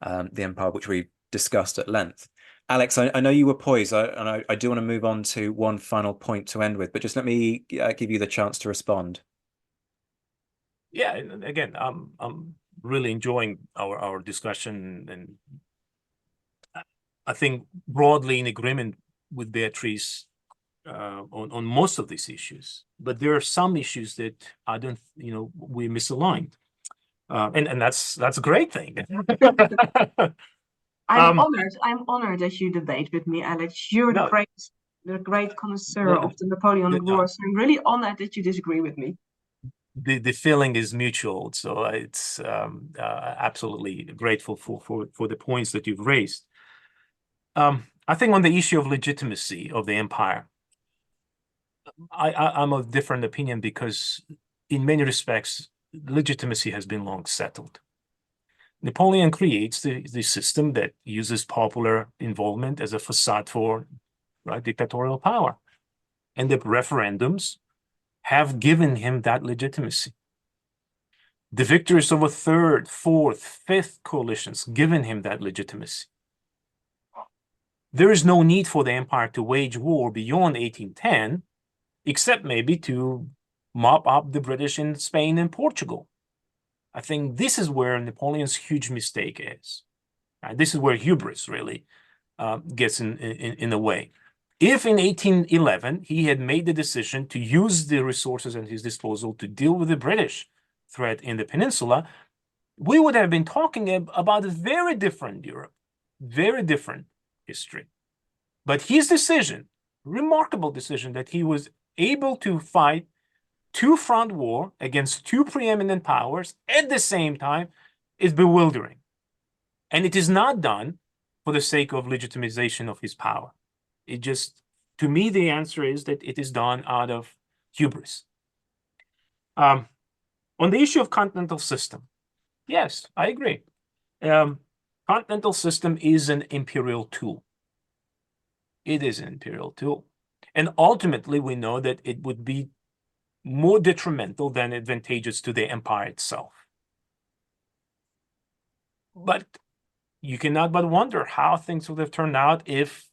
the empire, which we discussed at length. Alex, I know you were poised, and I do want to move on to one final point to end with, but just let me give you the chance to respond. Yeah, and again, I'm really enjoying our discussion, and I think broadly in agreement with Beatrice on most of these issues, but there are some issues that I don't, we misaligned, and that's a great thing. I'm honored that you debate with me, Alex. You're the great connoisseur of the Napoleonic Wars. I'm really honored that you disagree with me. The feeling is mutual, so it's absolutely grateful for the points that you've raised. I think on the issue of legitimacy of the empire, I'm of different opinion, because in many respects, legitimacy has been long settled. Napoleon creates the system that uses popular involvement as a facade for dictatorial power. And the referendums have given him that legitimacy. The victories of a third, fourth, fifth coalitions given him that legitimacy. There is no need for the empire to wage war beyond 1810, except maybe to mop up the British in Spain and Portugal. I think this is where Napoleon's huge mistake is. This is where hubris really gets in the way. If in 1811 he had made the decision to use the resources at his disposal to deal with the British threat in the peninsula, we would have been talking about a very different Europe, very different history. But his decision, remarkable decision, that he was able to fight two-front war against two preeminent powers at the same time, is bewildering. And it is not done for the sake of legitimization of his power. It just, to me, the answer is that it is done out of hubris. On the issue of continental system, yes, I agree. Continental system is an imperial tool. It is an imperial tool. And ultimately, we know that it would be more detrimental than advantageous to the empire itself. But you cannot but wonder how things would have turned out if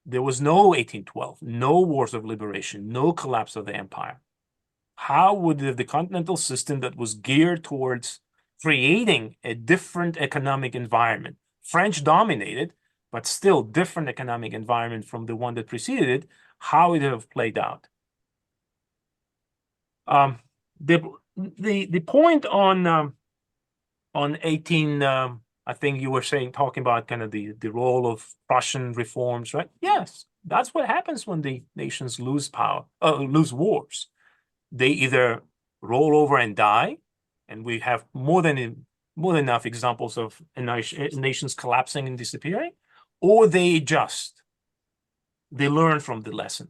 there was no 1812, no wars of liberation, no collapse of the empire. How would the continental system that was geared towards creating a different economic environment, French dominated, but still different economic environment from the one that preceded it, how it would have played out? The point on 18, I think you were talking about kind of the role of Prussian reforms, right? Yes, that's what happens when the nations lose power, lose wars. They either roll over and die, and we have more than enough examples of nations collapsing and disappearing, or they adjust. They learn from the lesson.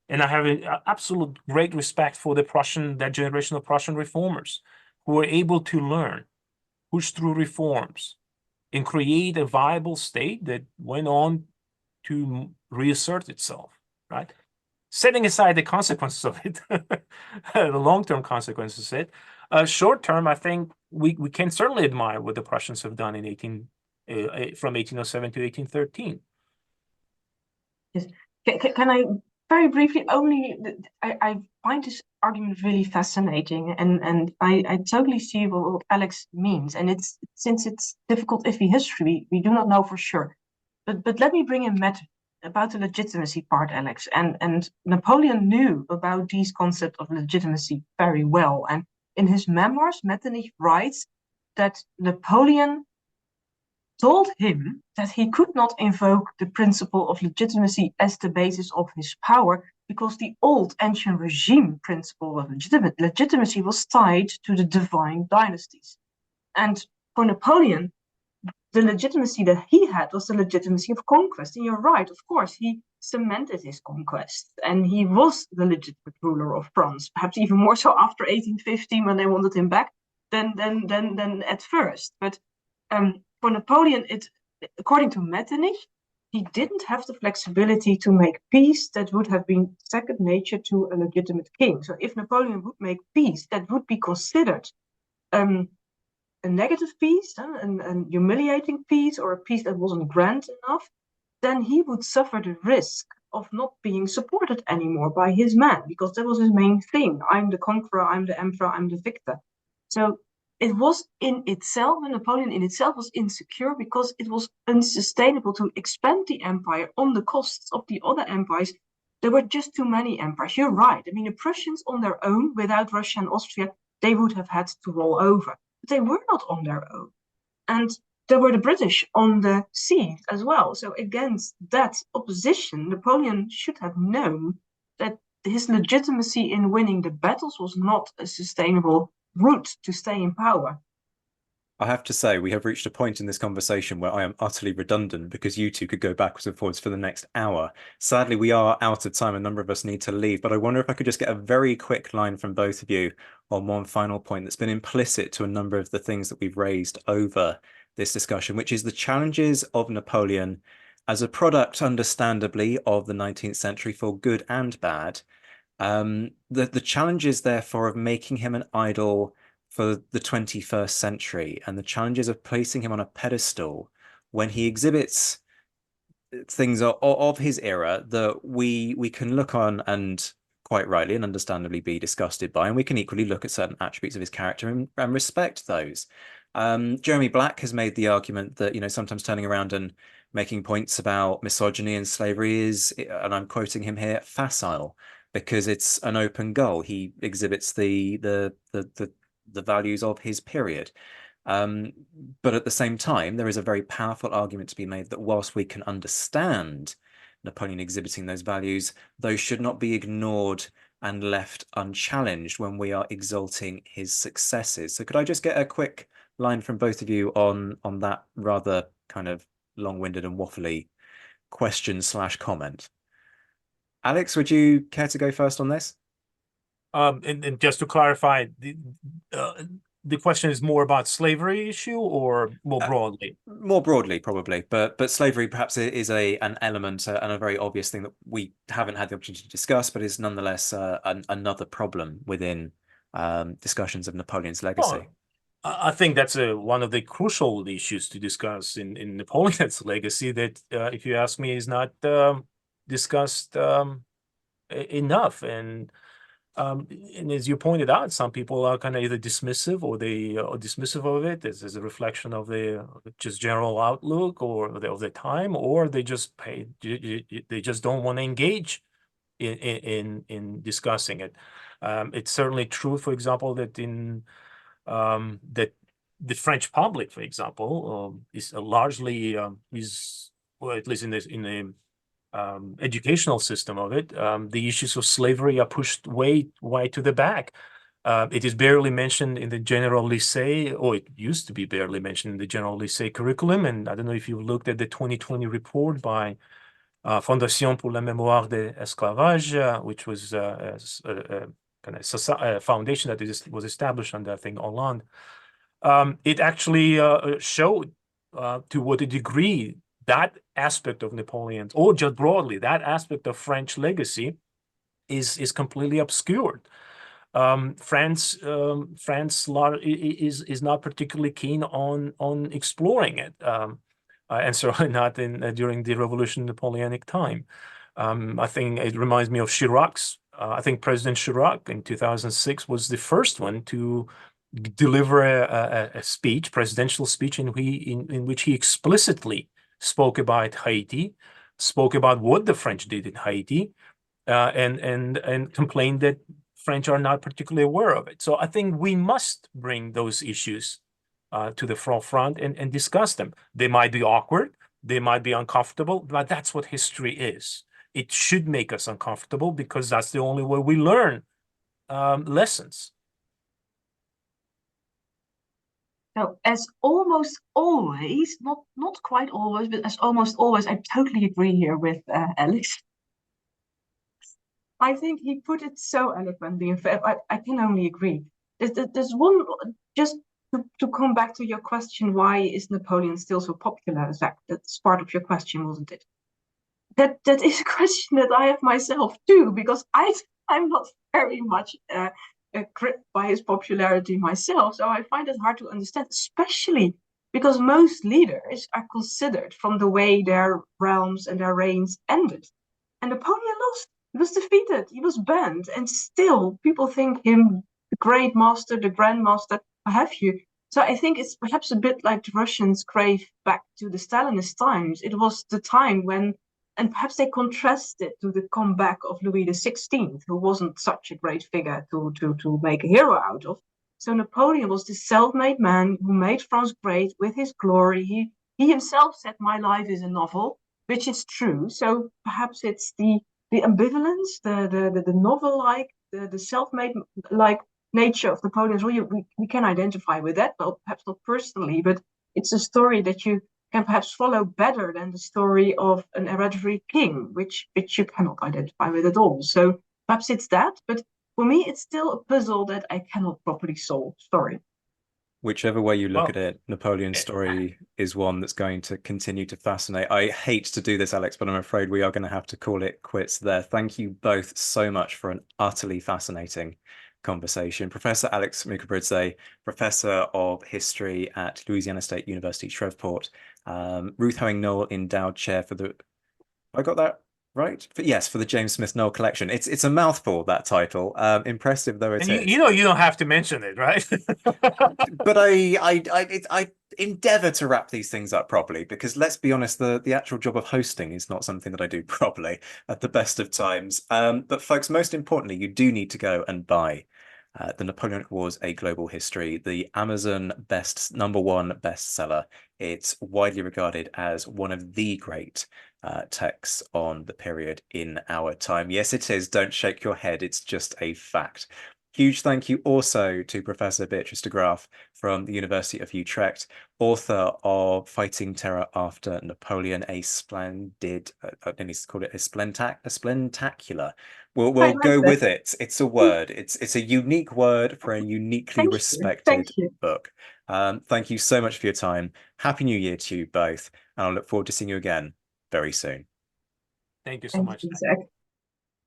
And I have an absolute great respect for that generation of Prussian reformers who were able to learn, push through reforms, and create a viable state that went on to reassert itself, right? Setting aside the consequences of it, the long-term consequences of it, short-term, I think we can certainly admire what the Prussians have done from 1807 to 1813. Yes. Can I very briefly I find this argument really fascinating, and I totally see what Alex means. And since it's difficult, iffy history, we do not know for sure. But let me bring in Matt about the legitimacy part, Alex. And Napoleon knew about these concepts of legitimacy very well. And in his memoirs, Metternich writes that Napoleon told him that he could not invoke the principle of legitimacy as the basis of his power, because the old ancient regime principle of legitimacy was tied to the divine dynasties. And for Napoleon, the legitimacy that he had was the legitimacy of conquest. And you're right, of course, he cemented his conquest, and he was the legitimate ruler of France, perhaps even more so after 1815 when they wanted him back than at first. But for Napoleon, according to Metternich, he didn't have the flexibility to make peace that would have been second nature to a legitimate king. So if Napoleon would make peace, that would be considered a negative peace, an humiliating peace, or a peace that wasn't grand enough, then he would suffer the risk of not being supported anymore by his men, because that was his main thing. I'm the conqueror, I'm the emperor, I'm the victor. So it was in itself, and Napoleon in itself was insecure because it was unsustainable to expand the empire on the costs of the other empires. There were just too many empires. You're right. I mean, the Prussians on their own, without Russia and Austria, they would have had to roll over. But they were not on their own. And there were the British on the sea as well. So against that opposition, Napoleon should have known that his legitimacy in winning the battles was not a sustainable route to stay in power. I have to say, we have reached a point in this conversation where I am utterly redundant, because you two could go backwards and forwards for the next hour. Sadly, we are out of time. A number of us need to leave, but I wonder if I could just get a very quick line from both of you on one final point that's been implicit to a number of the things that we've raised over this discussion, which is the challenges of Napoleon as a product, understandably, of the 19th century for good and bad. The challenges, therefore, of making him an idol for the 21st century, and the challenges of placing him on a pedestal when he exhibits things of his era that we can look on and quite rightly and understandably be disgusted by, and we can equally look at certain attributes of his character and respect those. Jeremy Black has made the argument that, sometimes turning around and making points about misogyny and slavery is, and I'm quoting him here, facile, because it's an open goal. He exhibits the values of his period. But at the same time, there is a very powerful argument to be made that whilst we can understand Napoleon exhibiting those values, those should not be ignored and left unchallenged when we are exalting his successes. So could I just get a quick line from both of you on that rather kind of long-winded and waffly question/comment? Alex, would you care to go first on this? And just to clarify, the question is more about slavery issue or more broadly? More broadly, probably, but slavery perhaps is an element and a very obvious thing that we haven't had the opportunity to discuss, but is nonetheless another problem within discussions of Napoleon's legacy. I think that's one of the crucial issues to discuss in Napoleon's legacy that, if you ask me, is not discussed enough. And as you pointed out, some people are kind of either dismissive or they are dismissive of it as a reflection of the just general outlook or of the time, or they just don't want to engage in discussing it. It's certainly true, for example, that that the French public, for example, is largely well, at least in the educational system of it, the issues of slavery are pushed way to the back. It is barely mentioned in the general lycée, or it used to be barely mentioned in the general lycée curriculum. And I don't know if you looked at the 2020 report by Fondation pour la Mémoire de l'Esclavage, which was a foundation that was established under, I think, Hollande. It actually showed to what a degree that aspect of Napoleon's, or just broadly, that aspect of French legacy is completely obscured. France is not particularly keen on exploring it, and certainly not during the Revolution Napoleonic time. I think it reminds me of Chirac's I think President Chirac in 2006 was the first one to deliver a speech, presidential speech, in which he explicitly spoke about Haiti, spoke about what the French did in Haiti, and complained that French are not particularly aware of it. So I think we must bring those issues to the forefront and discuss them. They might be awkward, they might be uncomfortable, but that's what history is. It should make us uncomfortable because that's the only way we learn lessons. So as almost always, not quite always, but as almost always, I totally agree here with Alex. I think he put it so eloquently. In fact, I can only agree. There's one, just to come back to your question, why is Napoleon still so popular, Zach? That's part of your question, wasn't it? That is a question that I have myself too, because I'm not very much gripped by his popularity myself. So I find it hard to understand, especially because most leaders are considered from the way their realms and their reigns ended. And Napoleon lost. He was defeated. He was banned. And still, people think him the great master, the grandmaster, what have you. So I think it's perhaps a bit like the Russians crave back to the Stalinist times. It was the time when, and perhaps they contrast it to the comeback of Louis XVI, who wasn't such a great figure to make a hero out of. So Napoleon was this self-made man who made France great with his glory. He himself said, "My life is a novel," which is true. So perhaps it's the ambivalence, the novel-like, the self-made like nature of Napoleon. We can identify with that, well, perhaps not personally, but it's a story that you can perhaps follow better than the story of an hereditary king, which you cannot identify with at all. So perhaps it's that, but for me, it's still a puzzle that I cannot properly solve. Sorry. Whichever way you look at it, Napoleon's story is one that's going to continue to fascinate. I hate to do this, Alex, but I'm afraid we are going to have to call it quits there. Thank you both so much for an utterly fascinating conversation. Professor Alex Mikaberidze, Professor of History at Louisiana State University, Shreveport. Ruth Hoeing Noel, Endowed Chair for the... I got that right? Yes, for the James Smith Noel Collection. It's a mouthful, that title. Impressive though it is. You know you don't have to mention it, right? But I endeavor to wrap these things up properly, because let's be honest, the actual job of hosting is not something that I do properly at the best of times. But folks, most importantly, you do need to go and buy The Napoleonic Wars: A Global History, the Amazon #1 bestseller. It's widely regarded as one of the great texts on the period in our time. Yes, it is. Don't shake your head. It's just a fact. Huge thank you also to Professor Beatrice de Graaf from the University of Utrecht, author of Fighting Terror After Napoleon, a splendid, I need to call it a splentacular. We'll go with it. It's a word. It's a unique word for a uniquely respected book. Thank you so much for your time. Happy New Year to you both, and I look forward to seeing you again very soon. Thank you so much, Zach.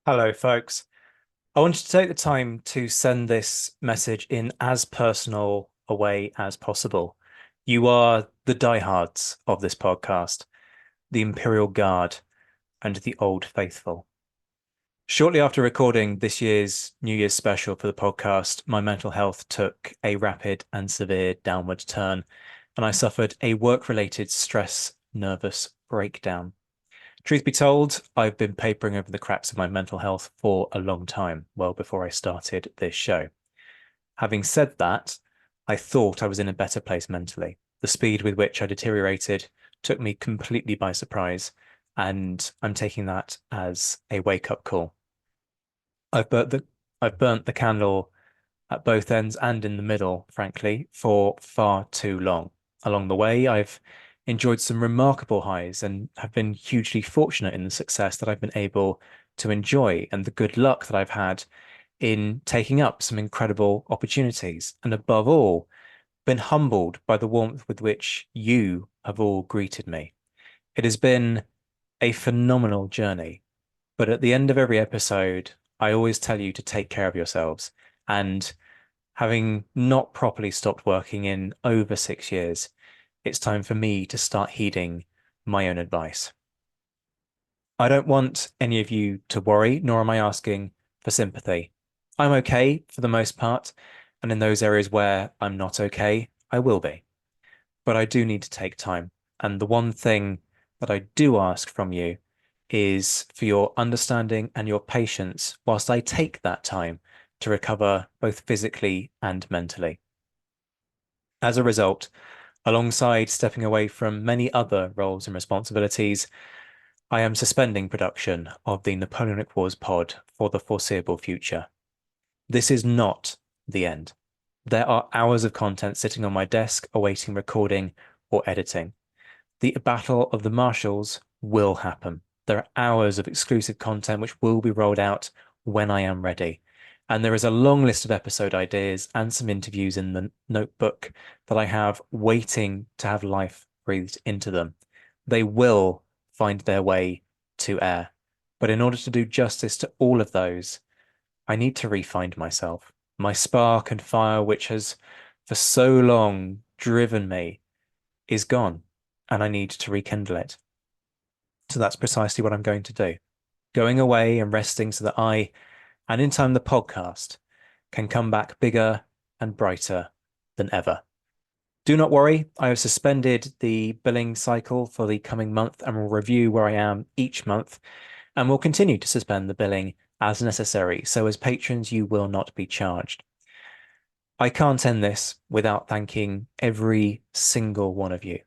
Hello, folks. I wanted to take the time to send this message in as personal a way as possible. You are the diehards of this podcast, the Imperial Guard and the Old Faithful. Shortly after recording this year's New Year's special for the podcast, my mental health took a rapid and severe downward turn, and I suffered a work-related stress nervous breakdown. Truth be told, I've been papering over the cracks of my mental health for a long time, well before I started this show. Having said that, I thought I was in a better place mentally. The speed with which I deteriorated took me completely by surprise, and I'm taking that as a wake-up call. I've burnt the candle at both ends and in the middle, frankly, for far too long. Along the way, I've enjoyed some remarkable highs and have been hugely fortunate in the success that I've been able to enjoy and the good luck that I've had in taking up some incredible opportunities, and above all, been humbled by the warmth with which you have all greeted me. It has been a phenomenal journey, but at the end of every episode, I always tell you to take care of yourselves, and having not properly stopped working in over 6 years, it's time for me to start heeding my own advice. I don't want any of you to worry, nor am I asking for sympathy. I'm okay for the most part, and in those areas where I'm not okay, I will be. But I do need to take time. And the one thing that I do ask from you is for your understanding and your patience whilst I take that time to recover both physically and mentally. As a result, alongside stepping away from many other roles and responsibilities, I am suspending production of the Napoleonic Wars pod for the foreseeable future. This is not the end. There are hours of content sitting on my desk awaiting recording or editing. The Battle of the Marshals will happen. There are hours of exclusive content which will be rolled out when I am ready. And there is a long list of episode ideas and some interviews in the notebook that I have waiting to have life breathed into them. They will find their way to air. But in order to do justice to all of those, I need to re-find myself. My spark and fire, which has for so long driven me, is gone, and I need to rekindle it. So that's precisely what I'm going to do. Going away and resting so that I, and in time the podcast, can come back bigger and brighter than ever. Do not worry, I have suspended the billing cycle for the coming month and will review where I am each month, and will continue to suspend the billing as necessary, so as patrons you will not be charged. I can't end this without thanking every single one of you.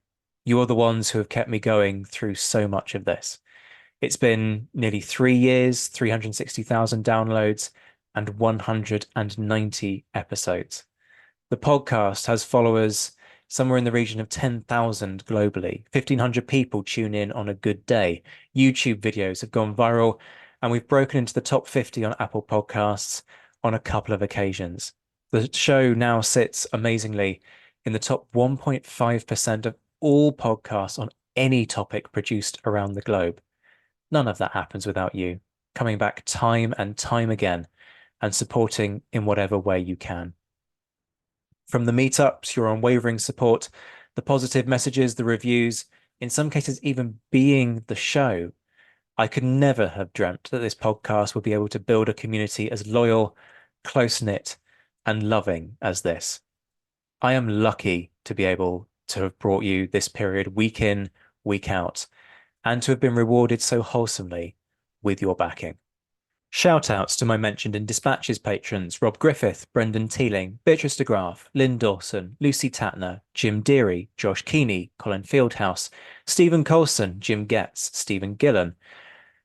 You are the ones who have kept me going through so much of this. It's been nearly 3 years, 360,000 downloads, and 190 episodes. The podcast has followers somewhere in the region of 10,000 globally. 1,500 people tune in on a good day. YouTube videos have gone viral, and we've broken into the top 50 on Apple Podcasts on a couple of occasions. The show now sits amazingly in the top 1.5% of all podcasts on any topic produced around the globe. None of that happens without you, coming back time and time again and supporting in whatever way you can. From the meetups, your unwavering support, the positive messages, the reviews, in some cases even being the show, I could never have dreamt that this podcast would be able to build a community as loyal, close-knit, and loving as this. I am lucky to be able to have brought you this period week in, week out, and to have been rewarded so wholesomely with your backing. Shout outs to my mentioned in Dispatches patrons Rob Griffith, Brendan Teeling, Beatrice de Graaf, Lynn Dawson, Lucy Tatner, Jim Deary, Josh Keeney, Colin Fieldhouse, Stephen Colson, Jim Getz, Stephen Gillen,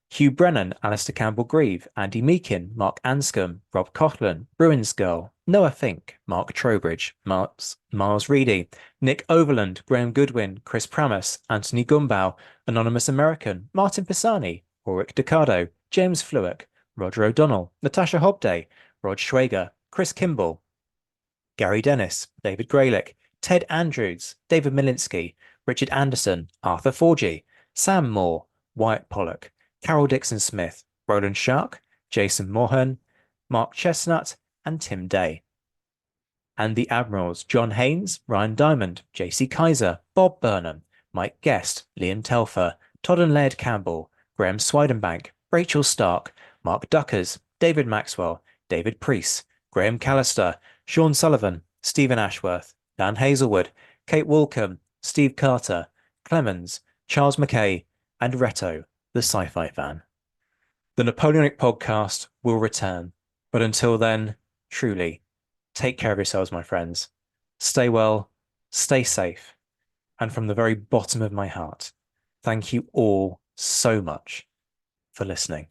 Hugh Brennan, Alistair Campbell-Grieve, Andy Meakin, Mark Anscombe, Rob Coughlin, Bruins Girl, Noah Fink, Mark Trowbridge, Miles Reedy, Nick Overland, Graham Goodwin, Chris Pramus, Anthony Gumbau, Anonymous American, Martin Pisani, Ulrich Decado, James Fluick, Roger O'Donnell, Natasha Hobday, Rod Schwager, Chris Kimball, Gary Dennis, David Graylick, Ted Andrews, David Milinsky, Richard Anderson, Arthur Forgy, Sam Moore, Wyatt Pollock, Carol Dixon-Smith, Roland Shark, Jason Morhan, Mark Chestnut, and Tim Day. And the Admirals, John Haynes, Ryan Diamond, JC Kaiser, Bob Burnham, Mike Guest, Liam Telfer, Todd and Laird Campbell, Graham Swidenbank, Rachel Stark, Mark Duckers, David Maxwell, David Priest, Graham Callister, Sean Sullivan, Stephen Ashworth, Dan Hazelwood, Kate Walcombe, Steve Carter, Clemens, Charles McKay, and Reto, the sci-fi fan. The Napoleonic podcast will return, but until then, truly, take care of yourselves, my friends. Stay well, stay safe, and from the very bottom of my heart, thank you all so much for listening.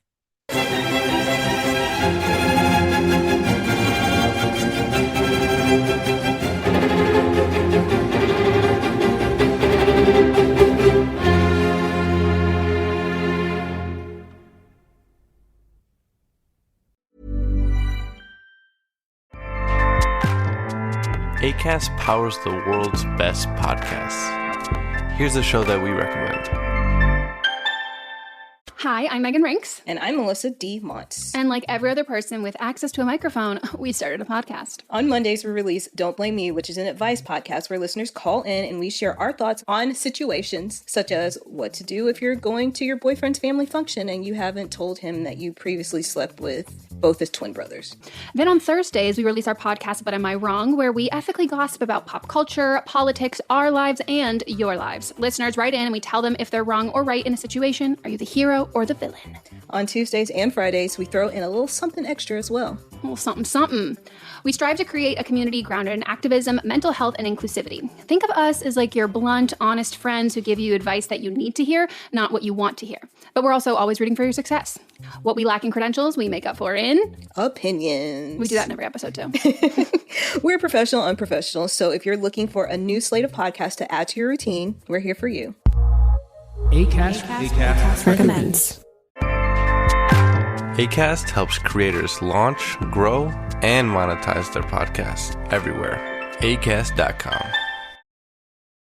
Acast powers the world's best podcasts. Here's a show that we recommend. Hi, I'm Megan Rinks. And I'm Melissa D. Montz. And like every other person with access to a microphone, we started a podcast. On Mondays, we release Don't Blame Me, which is an advice podcast where listeners call in and we share our thoughts on situations such as what to do if you're going to your boyfriend's family function and you haven't told him that you previously slept with both as twin brothers. Then on Thursdays, we release our podcast, But Am I Wrong?, where we ethically gossip about pop culture, politics, our lives, and your lives. Listeners write in and we tell them if they're wrong or right in a situation. Are you the hero or the villain? On Tuesdays and Fridays, we throw in a little something extra as well. A little something, something. We strive to create a community grounded in activism, mental health, and inclusivity. Think of us as like your blunt, honest friends who give you advice that you need to hear, not what you want to hear. But we're also always rooting for your success. What we lack in credentials, we make up for in opinions. We do that in every episode too. We're professional unprofessionals, so if you're looking for a new slate of podcasts to add to your routine, we're here for you. Acast recommends. Acast helps creators launch, grow, and monetize their podcasts everywhere. Acast.com.